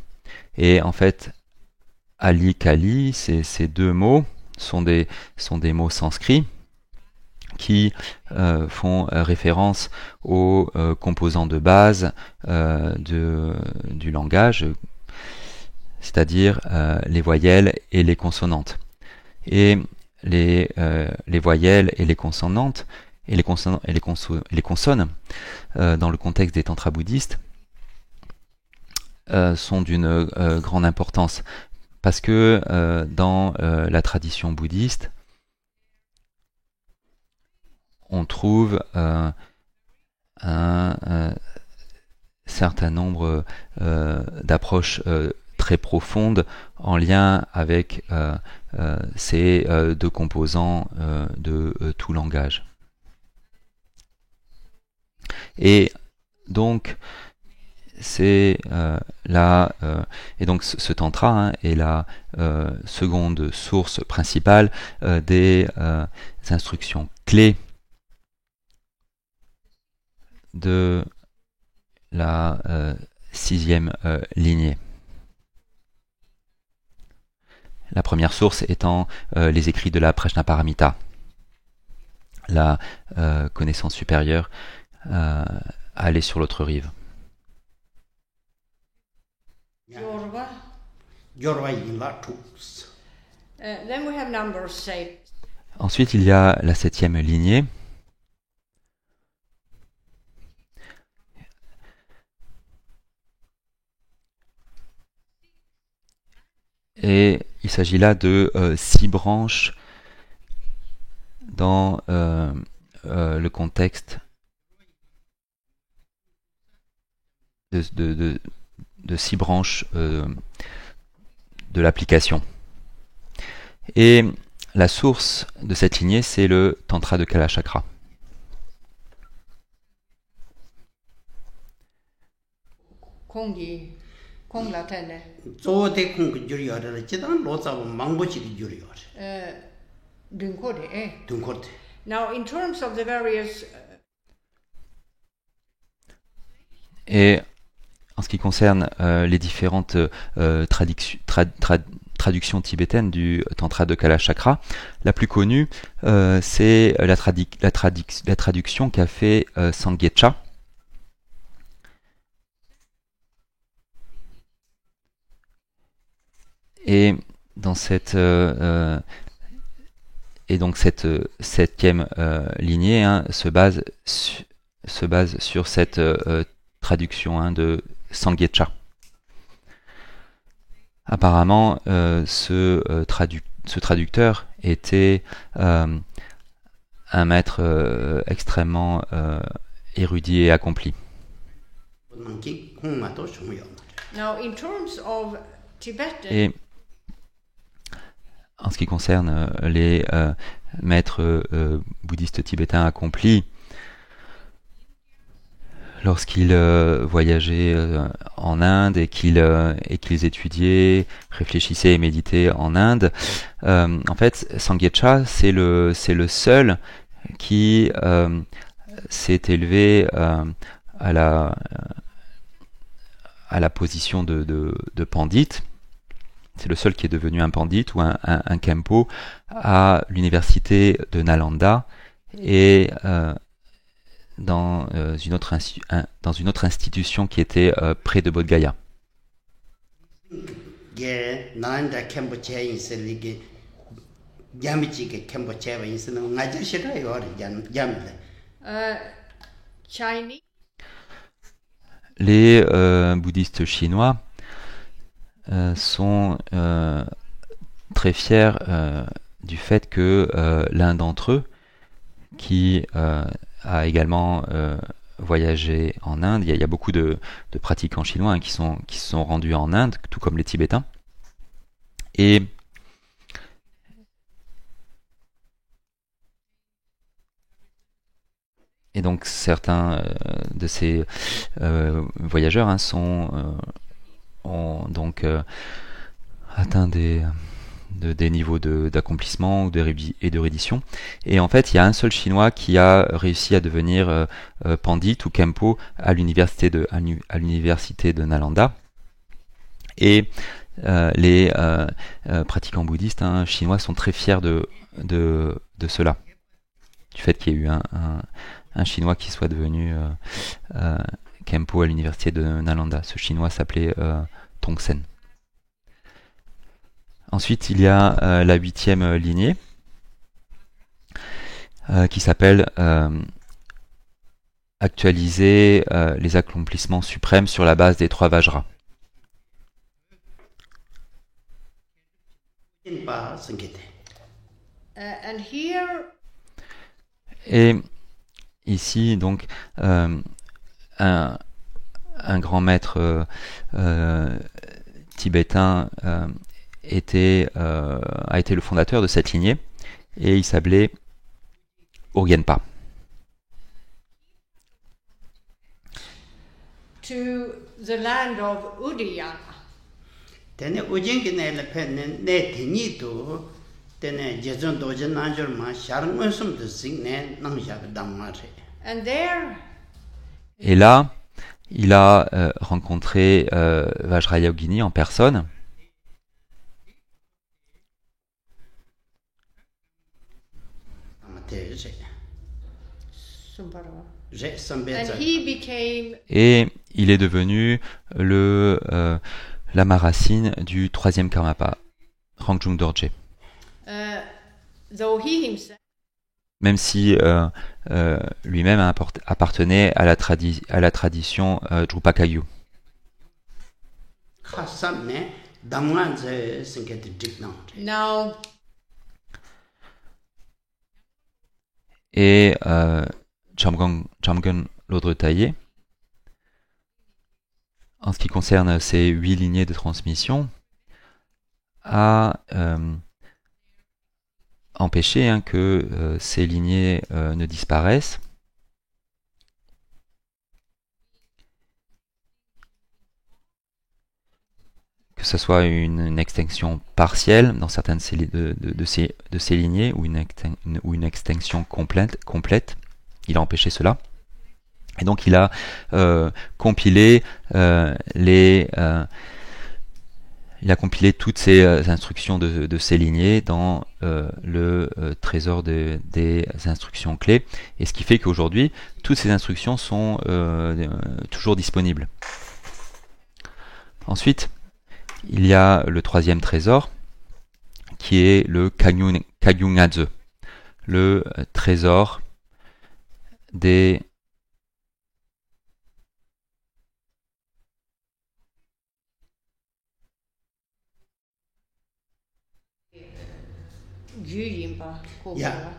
Et en fait, Ali Kali, ces deux mots sont des mots sanscrits qui font référence aux composants de base du langage, c'est-à-dire les voyelles et les consonantes. Et les voyelles et les consonantes et les consonnes dans le contexte des tantras bouddhistes sont d'une grande importance parce que dans la tradition bouddhiste on trouve un certain nombre d'approches très profondes en lien avec ces deux composants de tout langage. Et donc c'est et donc ce tantra est la seconde source principale des instructions clés de la sixième lignée. La première source étant les écrits de la Prajnaparamita, la connaissance supérieure à aller sur l'autre rive. then we have number 7. Ensuite, il y a la septième lignée. Et il s'agit là de 6 branches dans le contexte de 6 branches de l'application. Et la source de cette lignée, c'est le Tantra de Kalachakra. Kong la tene. Now, in terms of the various Et en ce qui concerne les différentes traductions tibétaines du Tantra de Kalachakra, la plus connue, c'est la traduction qu'a fait Sangyecha. Et dans cette septième lignée se base sur cette traduction de Sangyecha. Apparemment, ce traducteur était un maître extrêmement érudit et accompli. Now, in terms of Tibetan, Et en ce qui concerne les maîtres bouddhistes tibétains accomplis, lorsqu'ils voyageaient en Inde et qu'ils étudiaient, réfléchissaient et méditaient en Inde, en fait, Sangyecha, c'est le seul qui s'est élevé à la position de pandit. C'est le seul qui est devenu un pandit ou un Khenpo à l'université de Nalanda et dans une autre institution qui était près de Bodh Gaya. Chinese. Les bouddhistes chinois sont très fiers du fait que l'un d'entre eux, qui a également voyagé en Inde, il y a beaucoup de pratiquants chinois qui se sont rendus en Inde, tout comme les Tibétains, et donc certains de ces voyageurs ont donc atteint des niveaux d'accomplissement et de reddition. Et en fait, il y a un seul Chinois qui a réussi à devenir pandit ou Khenpo à l'université de Nalanda. Et les pratiquants bouddhistes chinois sont très fiers de cela, du fait qu'il y ait eu un Chinois qui soit devenu Khenpo à l'université de Nalanda. Ce Chinois s'appelait Tongsen. Ensuite, il y a la 8e lignée qui s'appelle actualiser les accomplissements suprêmes sur la base des 3 Vajras. And here, et ici, donc, un grand maître tibétain a été le fondateur de cette lignée, et il s'appelait Urgenpa. to the land of Udayana. Tene ujingine le penne ne tini to tene jezon dojen nanjor ma sharngosum de signe nang jab damare. And there, Et là, il a rencontré Vajrayogini en personne. Sumbarawa. Je And sambetsa. he became Et il est devenu lama racine du 3e Karmapa, Rangjung Dorje. though he himself Même si lui-même appartenait à la tradition Drupa Kagyu. Khasam ne damwan ze sinket diknang. now Et Jamgon Lodre Taillé, en ce qui concerne ces 8 lignées de transmission, a empêché que ces lignées ne disparaissent. Que ce soit une extinction partielle dans certaines de ces lignées ou une extinction complète. Il a empêché cela. Et donc il a compilé toutes ces instructions de ces lignées dans le trésor des instructions clés. Et ce qui fait qu'aujourd'hui, toutes ces instructions sont toujours disponibles. Ensuite, il y a le 3e trésor, qui est le Kagyungadze, le trésor des Gyujinpa, Yeah.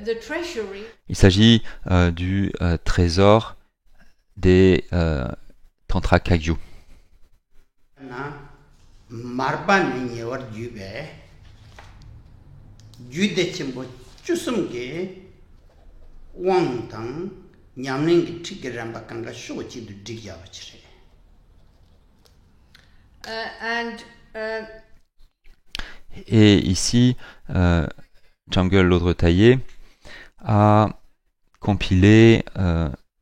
the treasury Il s'agit du trésor des Tantra Kagyu. Na marban ni war jube. Jude chimbo chusum ge wang tang nyamning gi tigiramba kanga shochi du digya bachre. and Et ici, Jungle Lodre Taillé a compilé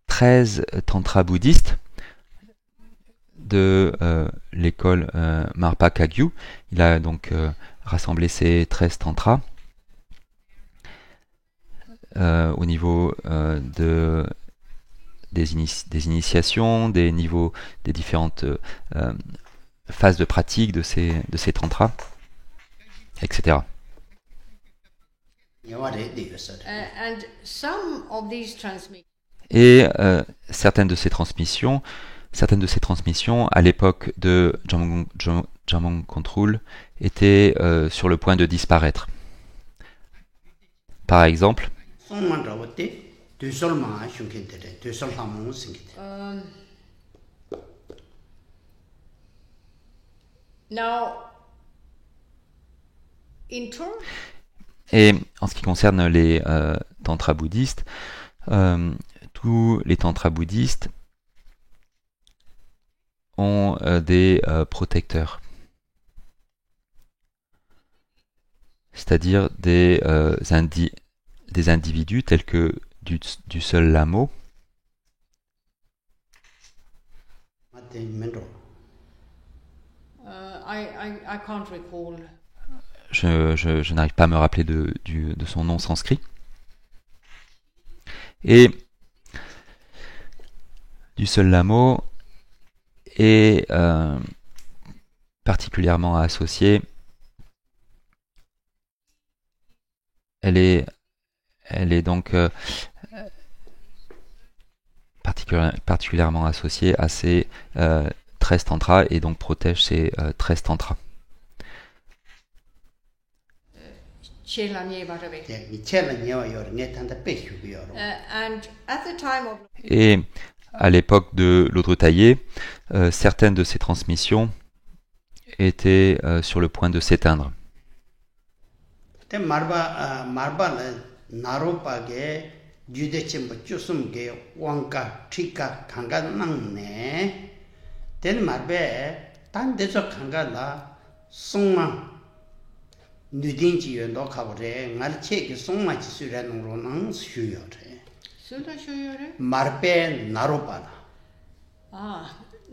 13 tantras bouddhistes de l'école Marpa Kagyu. Il a donc rassemblé ces 13 tantras au niveau des initiations, des niveaux, des différentes phases de pratique de ces tantras, etc. And some of these transmissions Et certaines de ces transmissions, à l'époque de Jamgon Control, étaient sur le point de disparaître. Par exemple, now in terms et en ce qui concerne les tantras bouddhistes, tous les tantras bouddhistes ont des protecteurs, c'est-à-dire des individus tels que du seul Lamo, I can't recall. Je n'arrive pas à me rappeler de son nom sanskrit. Et du seul Lamo est particulièrement associée. Elle est donc particulièrement associée à ces 13 tantras et donc protège ces 13 tantras. And at the time of Et à l'époque de Lodro Tayé, certaines de ces transmissions étaient sur le point de s'éteindre.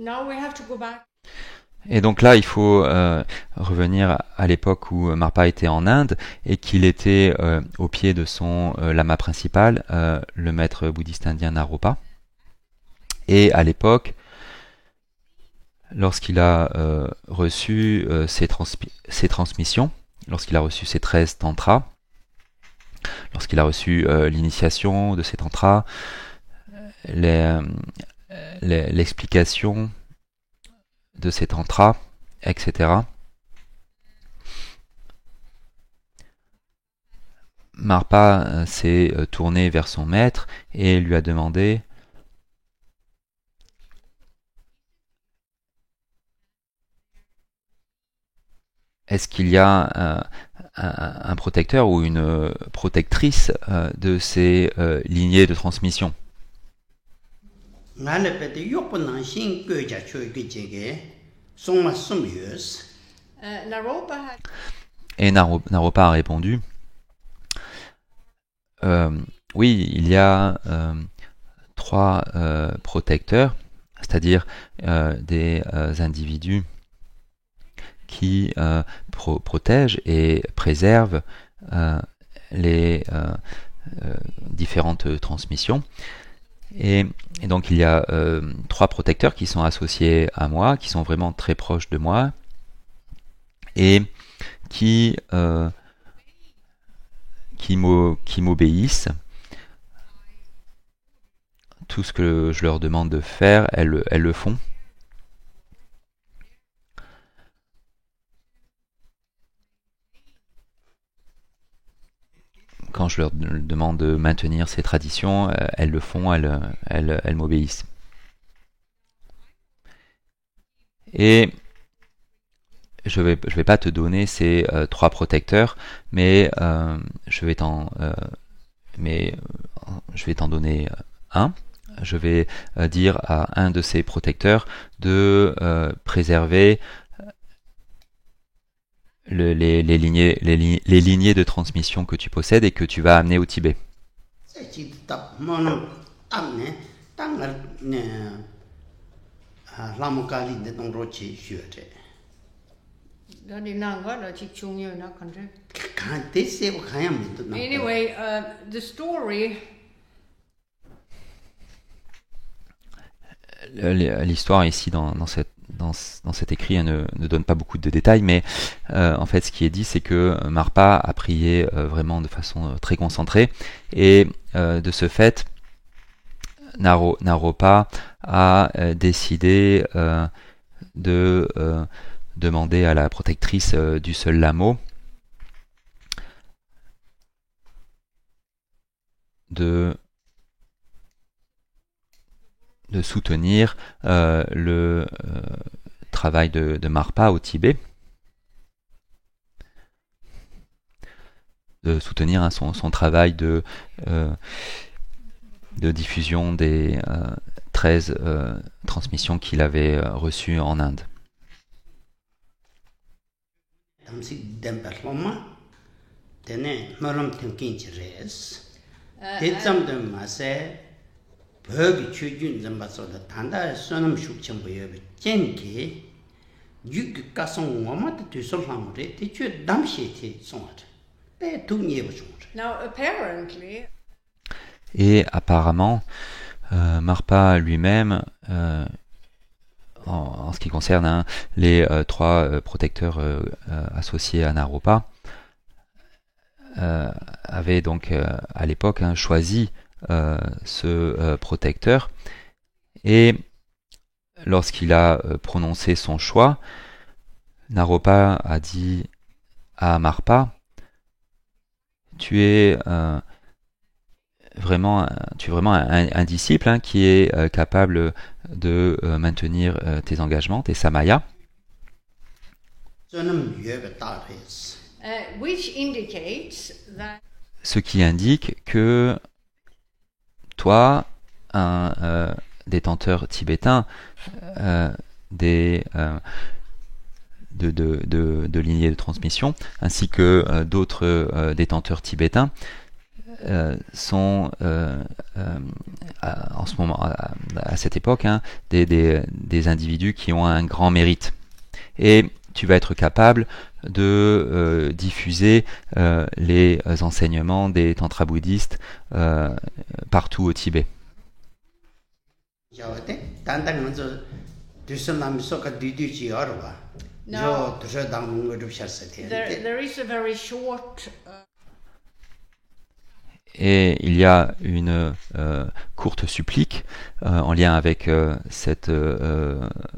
Now we have to go back. Et donc là, il faut revenir à l'époque où Marpa était en Inde et qu'il était au pied de son lama principal, le maître bouddhiste indien Naropa. Et à l'époque, lorsqu'il a reçu ses transmissions, lorsqu'il a reçu ses 13 tantras, lorsqu'il a reçu l'initiation de ces tantras, l'explication de ces tantras, etc. Marpa s'est tourné vers son maître et lui a demandé est-ce qu'il y a un protecteur ou une protectrice de ces lignées de transmission? Et Naropa a répondu oui, il y a 3 protecteurs, c'est-à-dire des individus qui protègent et préservent les différentes transmissions. Et donc il y a 3 protecteurs qui sont associés à moi, qui sont vraiment très proches de moi, et qui m'obéissent. Tout ce que je leur demande de faire, elles le font. Quand je leur demande de maintenir ces traditions, elles le font, elles m'obéissent. Et je vais pas te donner ces 3 protecteurs, mais je vais t'en donner un. Je vais dire à un de ces protecteurs de préserver les lignées de transmission que tu possèdes et que tu vas amener au Tibet. Ci tap mono tamne tangar ne lamukali de dong rochi shute. Đó đi nàng quá là chị chung nhiều nó còn thế. Kan te se ko kayam to na. Anyway, the story. L'histoire ici dans cet écrit ne donne pas beaucoup de détails, mais en fait ce qui est dit c'est que Marpa a prié vraiment de façon très concentrée, et de ce fait Naropa a décidé de demander à la protectrice du seul Lamo de soutenir le travail de Marpa au Tibet, de soutenir son travail de diffusion des 13 transmissions qu'il avait reçues en Inde. 버기 추준 점바서다 단다 선음 숙청부여 젠기 육 가성 뭐마도 되solham으로 대체 담시티 송아트 배 동예부 송. Now apparently. Et apparemment, Marpa lui-même, en ce qui concerne les 3 protecteurs associés à Naropa, avait donc à l'époque choisi ce protecteur, et lorsqu'il a prononcé son choix, Naropa a dit à Marpa: tu es vraiment un disciple qui est capable de maintenir tes engagements, tes samayas. Which indicates that. Ce qui indique que toi, un détenteur tibétain de lignées de transmission, ainsi que d'autres détenteurs tibétains, sont en ce moment, à cette époque, des individus qui ont un grand mérite. Et tu vas être capable de diffuser les enseignements des tantras bouddhistes partout au Tibet. Now, there is a very short. Et il y a une courte supplique en lien avec cette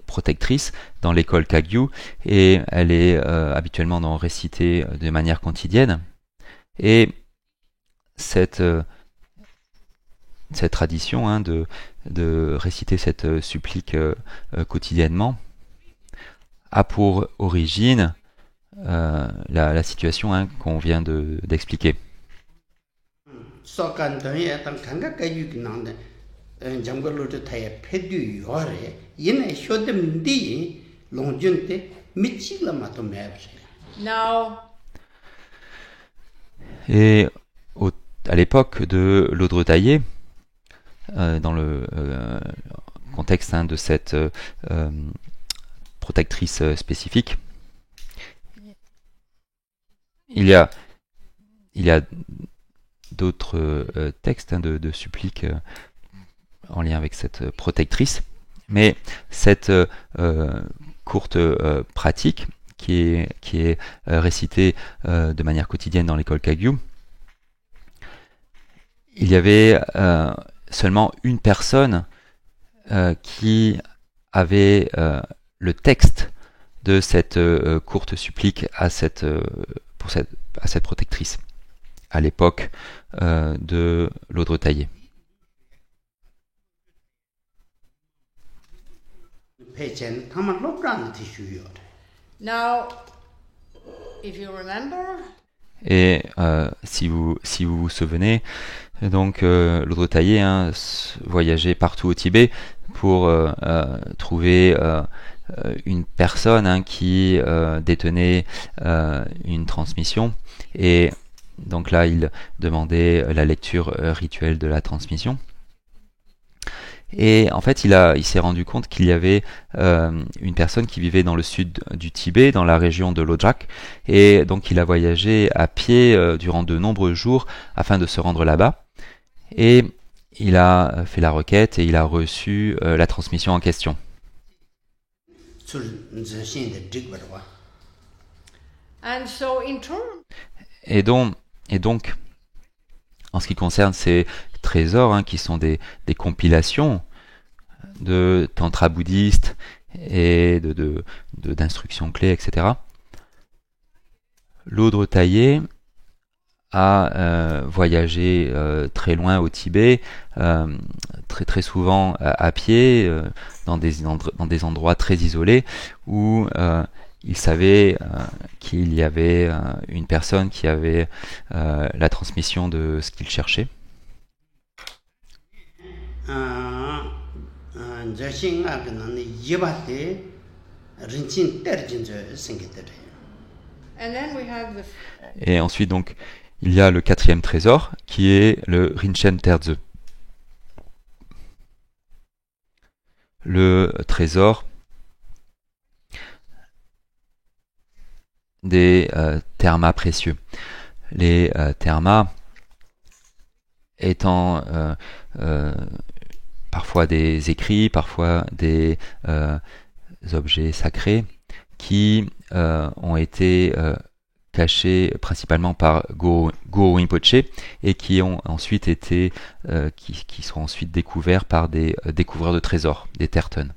protectrice dans l'école Kagyu, et elle est habituellement récitée de manière quotidienne. Et cette tradition de réciter cette supplique quotidiennement a pour origine la situation qu'on vient d'expliquer. Et à l'époque de Lodro Tayé, dans le contexte de cette protectrice spécifique, il y a d'autres textes de suppliques en lien avec cette protectrice, mais cette courte pratique qui est récitée de manière quotidienne dans l'école Kagyu, il y avait seulement une personne qui avait le texte de cette courte supplique à cette protectrice à l'époque de Lodro Tayé. Now, if you remember. Et si vous vous souvenez, donc Lodro Tayé voyageait partout au Tibet pour trouver une personne qui détenait une transmission, et Donc là, il demandait la lecture rituelle de la transmission. Et en fait, il s'est rendu compte qu'il y avait une personne qui vivait dans le sud du Tibet, dans la région de Lodrak, et donc il a voyagé à pied durant de nombreux jours afin de se rendre là-bas. Et il a fait la requête et il a reçu la transmission en question. And so in turn, Et donc, en ce qui concerne ces trésors, qui sont des compilations de tantras bouddhistes et d'instructions clés, etc. L'Audre Taillé a voyagé très loin au Tibet, très très souvent à pied, dans des endroits très isolés où il savait qu'il y avait une personne qui avait la transmission de ce qu'il cherchait. and then we have the Et ensuite, donc, il y a le quatrième trésor qui est le Rinchen Terze. Le trésor des termas précieux. Les termas étant parfois des écrits, parfois des objets sacrés qui ont été cachés principalement par Go Rinpoche et qui ont ensuite été qui sont ensuite découverts par des découvreurs de trésors, des tertons.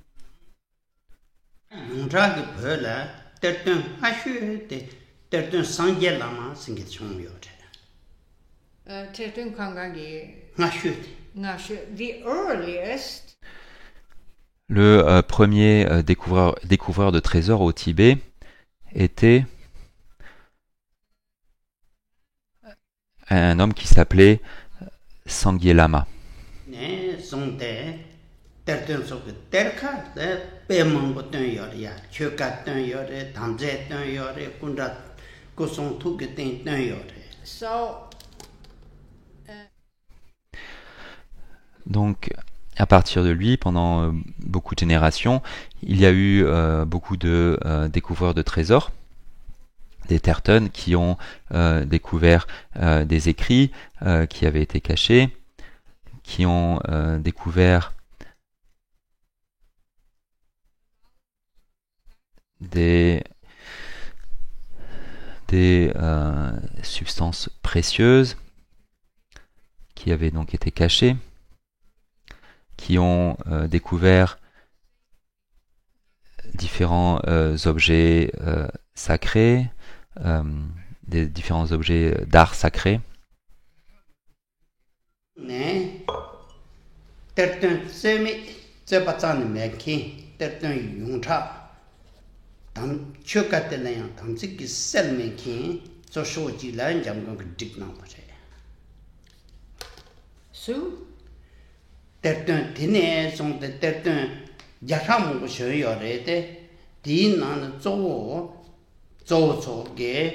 the earliest Le premier découvreur de trésors au Tibet était un homme qui s'appelait Sangye Lama. so Donc, à partir de lui, pendant beaucoup de générations, il y a eu beaucoup de découvreurs de trésors, des tertons qui ont découvert des écrits qui avaient été cachés, qui ont découvert des substances précieuses qui avaient donc été cachées, qui ont découvert différents objets sacrés, des différents objets d'art sacré. so tertön tine song de tertön jahamu go shyo de di nan zo ge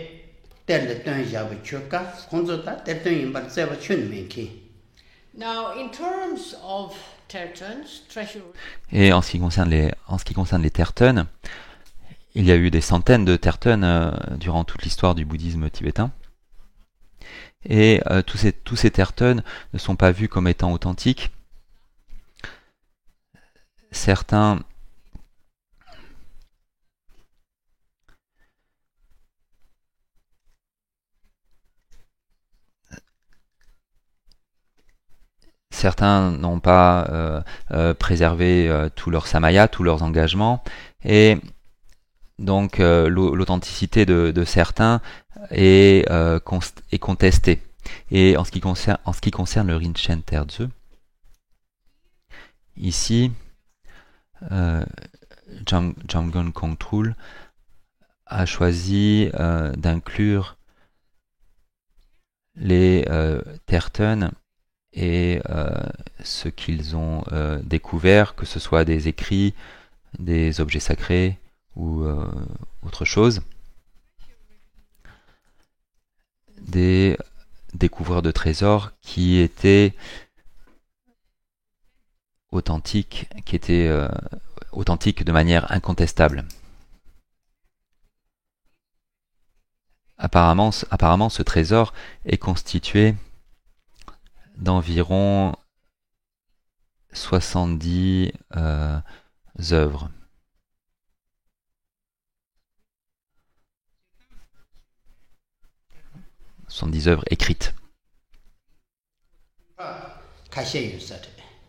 tel tön ya bu chuka konzo da tertön yimbar se ba chun me ki. now in terms of tertons treasure Et en ce qui concerne les tertons, il y a eu des centaines de tertons durant toute l'histoire du bouddhisme tibétain. Et tous ces tertons ne sont pas vus comme étant authentiques. Certains n'ont pas préservé tout leur samaya, tous leurs engagements, et donc l'authenticité de certains est contestée. Et en ce qui concerne le Rinchen Terze, ici, Jamgon Kongtrul a choisi d'inclure les tertons et ce qu'ils ont découvert, que ce soit des écrits, des objets sacrés ou autre chose, des découvreur de trésors qui était authentique, authentique de manière incontestable. Apparemment, ce trésor est constitué d'environ 70 œuvres. Ce sont 10 œuvres écrites.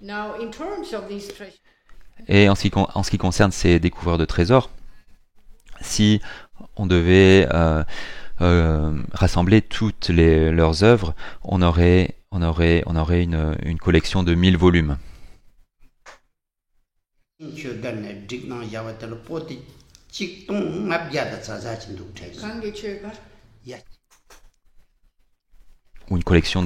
Now, in terms of these treasures, Et en ce qui concerne ces découvreurs de trésors, si on devait rassembler toutes leurs œuvres, on aurait une collection de 1000 volumes. Ou une collection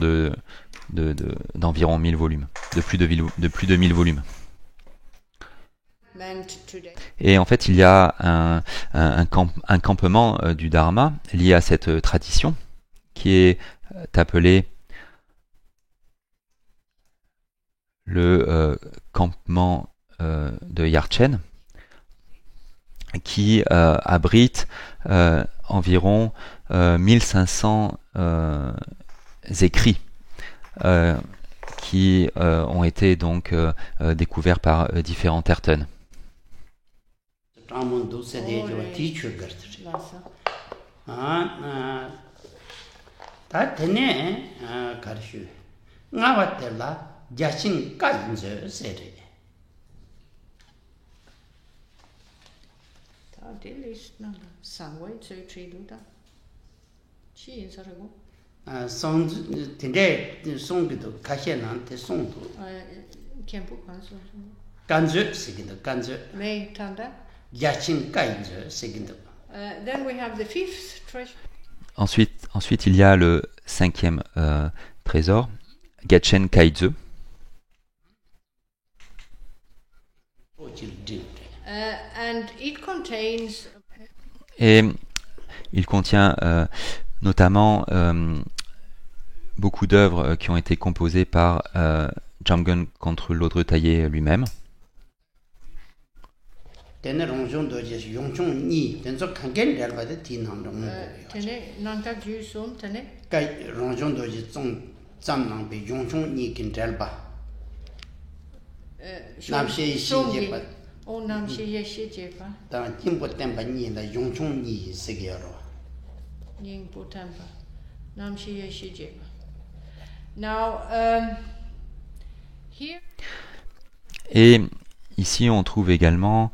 d'environ 1000 volumes, de plus de 1000 volumes. Et en fait, il y a un campement du Dharma lié à cette tradition qui est appelé le campement de Yarchen, qui abrite environ 1500 écrits qui ont été donc découverts par différents Tertön. then we have the fifth treasure. Ensuite, il y a le 5e trésor, Gachen Kaidze. And it contains. Et il contient notamment beaucoup d'œuvres qui ont été composées par Jamgon Kongtrul Lodrö Tayé lui-même. Now, here. Et ici, on trouve également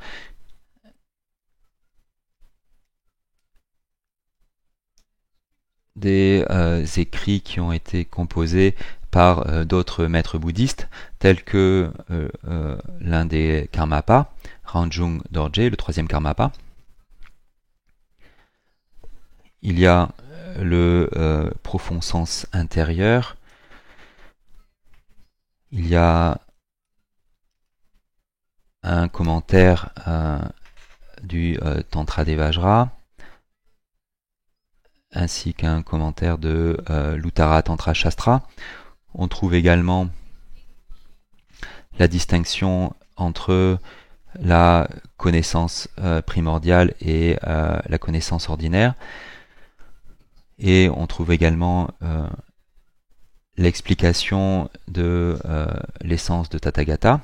des écrits qui ont été composés par d'autres maîtres bouddhistes, tels que l'un des Karmapa, Rangjung Dorje, le 3e Karmapa. Il y a le profond sens intérieur. Il y a un commentaire du Tantra des Vajra, ainsi qu'un commentaire de l'Uttara Tantra Shastra. On trouve également la distinction entre la connaissance primordiale et la connaissance ordinaire. Et on trouve également l'explication de l'essence de Tathagata,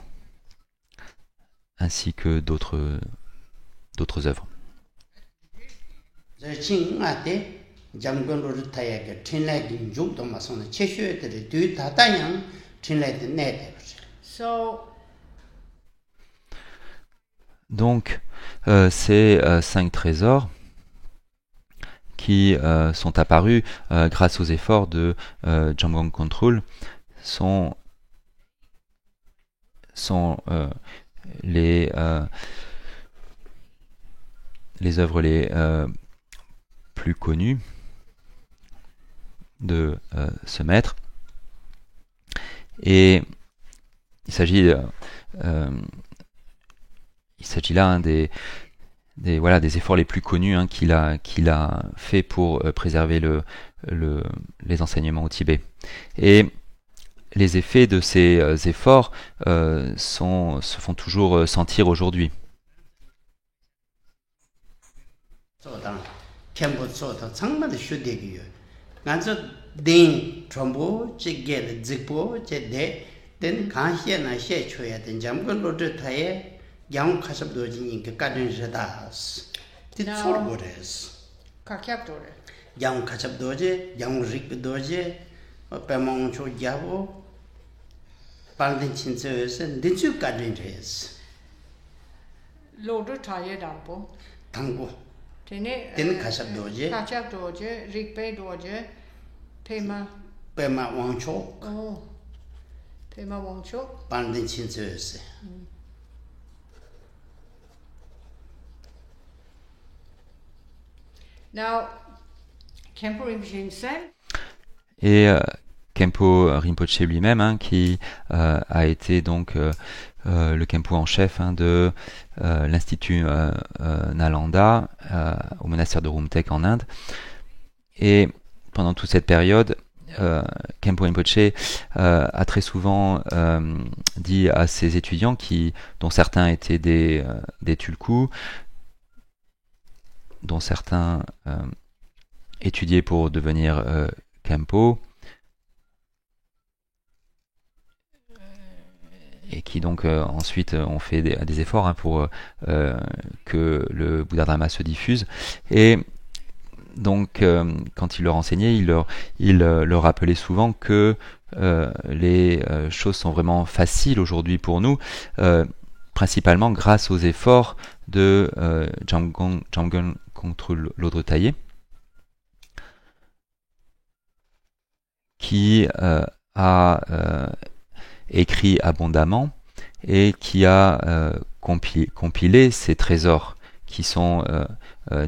ainsi que d'autres œuvres. Donc, ces 5 trésors qui sont apparus grâce aux efforts de Jamgon Kongtrul sont les œuvres les plus connues de ce maître. Et il s'agit là des efforts les plus connus qu'il a fait pour préserver les enseignements au Tibet. Et les effets de ces efforts se font toujours sentir aujourd'hui. L'ordre taillé d'arbre. Tango. Tene kachap doje, rikpe doje, pema. Pema wangchok. Oh. Pema wangchok. Pandin chinse. Now, Khenpo Rinpoche himself. Et Khenpo Rinpoche lui-même, qui a été donc le Khenpo en chef de l'Institut Nalanda au monastère de Rumtek en Inde. Et pendant toute cette période, Khenpo Rinpoche a très souvent dit à ses étudiants, dont certains étaient des tulkus, dont certains étudiaient pour devenir Khenpo, et qui donc ensuite ont fait des efforts pour que le Bouddha Dharma se diffuse. Et donc quand il leur enseignait, il leur rappelait souvent que les choses sont vraiment faciles aujourd'hui pour nous, principalement grâce aux efforts de Jamgon contre l'Odre taillé, qui a écrit abondamment et qui a compilé ces trésors qui sont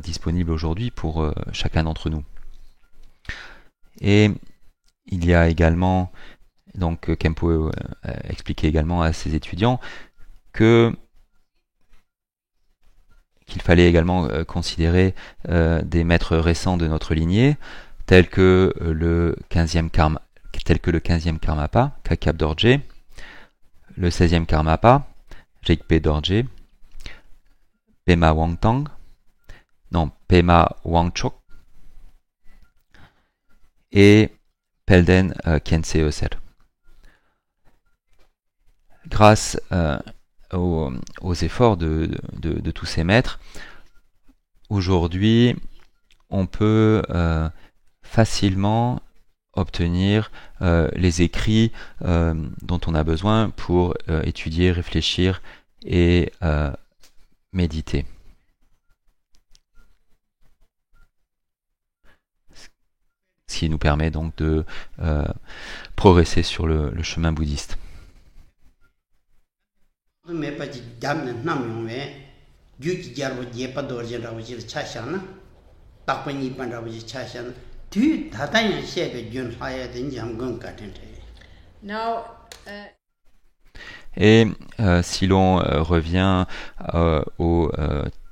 disponibles aujourd'hui pour chacun d'entre nous. Et il y a également, donc Khenpo expliquait également à ses étudiants qu'il fallait également considérer des maîtres récents de notre lignée, tels que le 15e Karmapa, Kakab Dorje, le 16e Karmapa, Rigpe Dorje, Pema Wangchok et Pelden Khyentse Ösel. Grâce aux efforts de tous ces maîtres, aujourd'hui, on peut facilement obtenir les écrits dont on a besoin pour étudier, réfléchir et méditer. Ce qui nous permet donc de progresser sur le chemin bouddhiste. Et si l'on revient au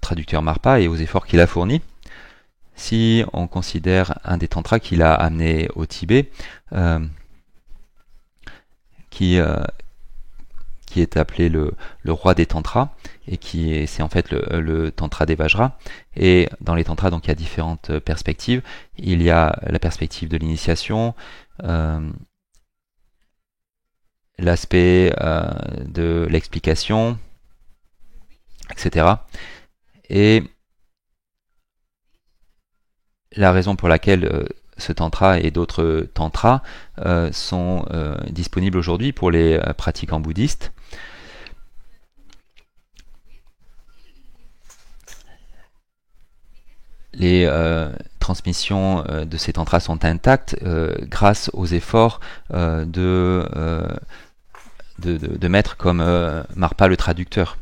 traducteur Marpa et aux efforts qu'il a fournis, si on considère un des tantras qu'il a amené au Tibet, qui est appelé le roi des tantras, et c'est en fait le tantra des Vajra. Et dans les tantras, donc il y a différentes perspectives. Il y a la perspective de l'initiation, l'aspect de l'explication, etc. Et la raison pour laquelle ce tantra et d'autres tantras sont disponibles aujourd'hui pour les pratiquants bouddhistes, les transmissions de ces tantras sont intactes grâce aux efforts de maîtres comme Marpa le traducteur.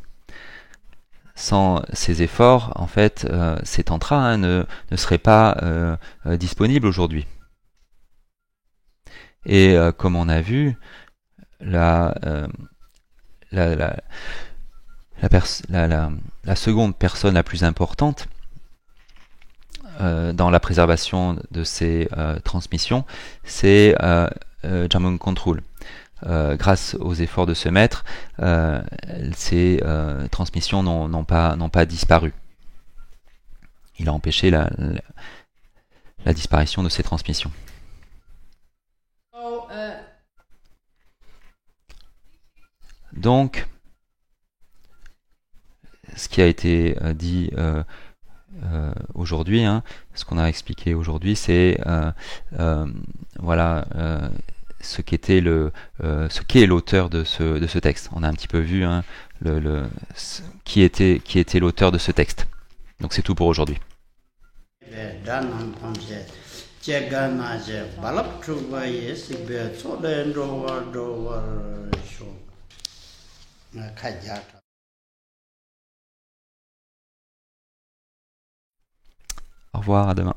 Sans ces efforts, en fait, ces tantras ne seraient pas disponibles aujourd'hui. Et comme on a vu, la seconde personne la plus importante dans la préservation de ces transmissions, c'est Jamung Control. Grâce aux efforts de ce maître, ces transmissions n'ont pas disparu. Il a empêché la disparition de ces transmissions. Donc, ce qui a été dit aujourd'hui, hein, ce qu'on a expliqué aujourd'hui, c'est voilà ce qu'est l'auteur de ce texte. On a un petit peu vu hein, qui était l'auteur de ce texte. Donc c'est tout pour aujourd'hui. Au revoir, à demain.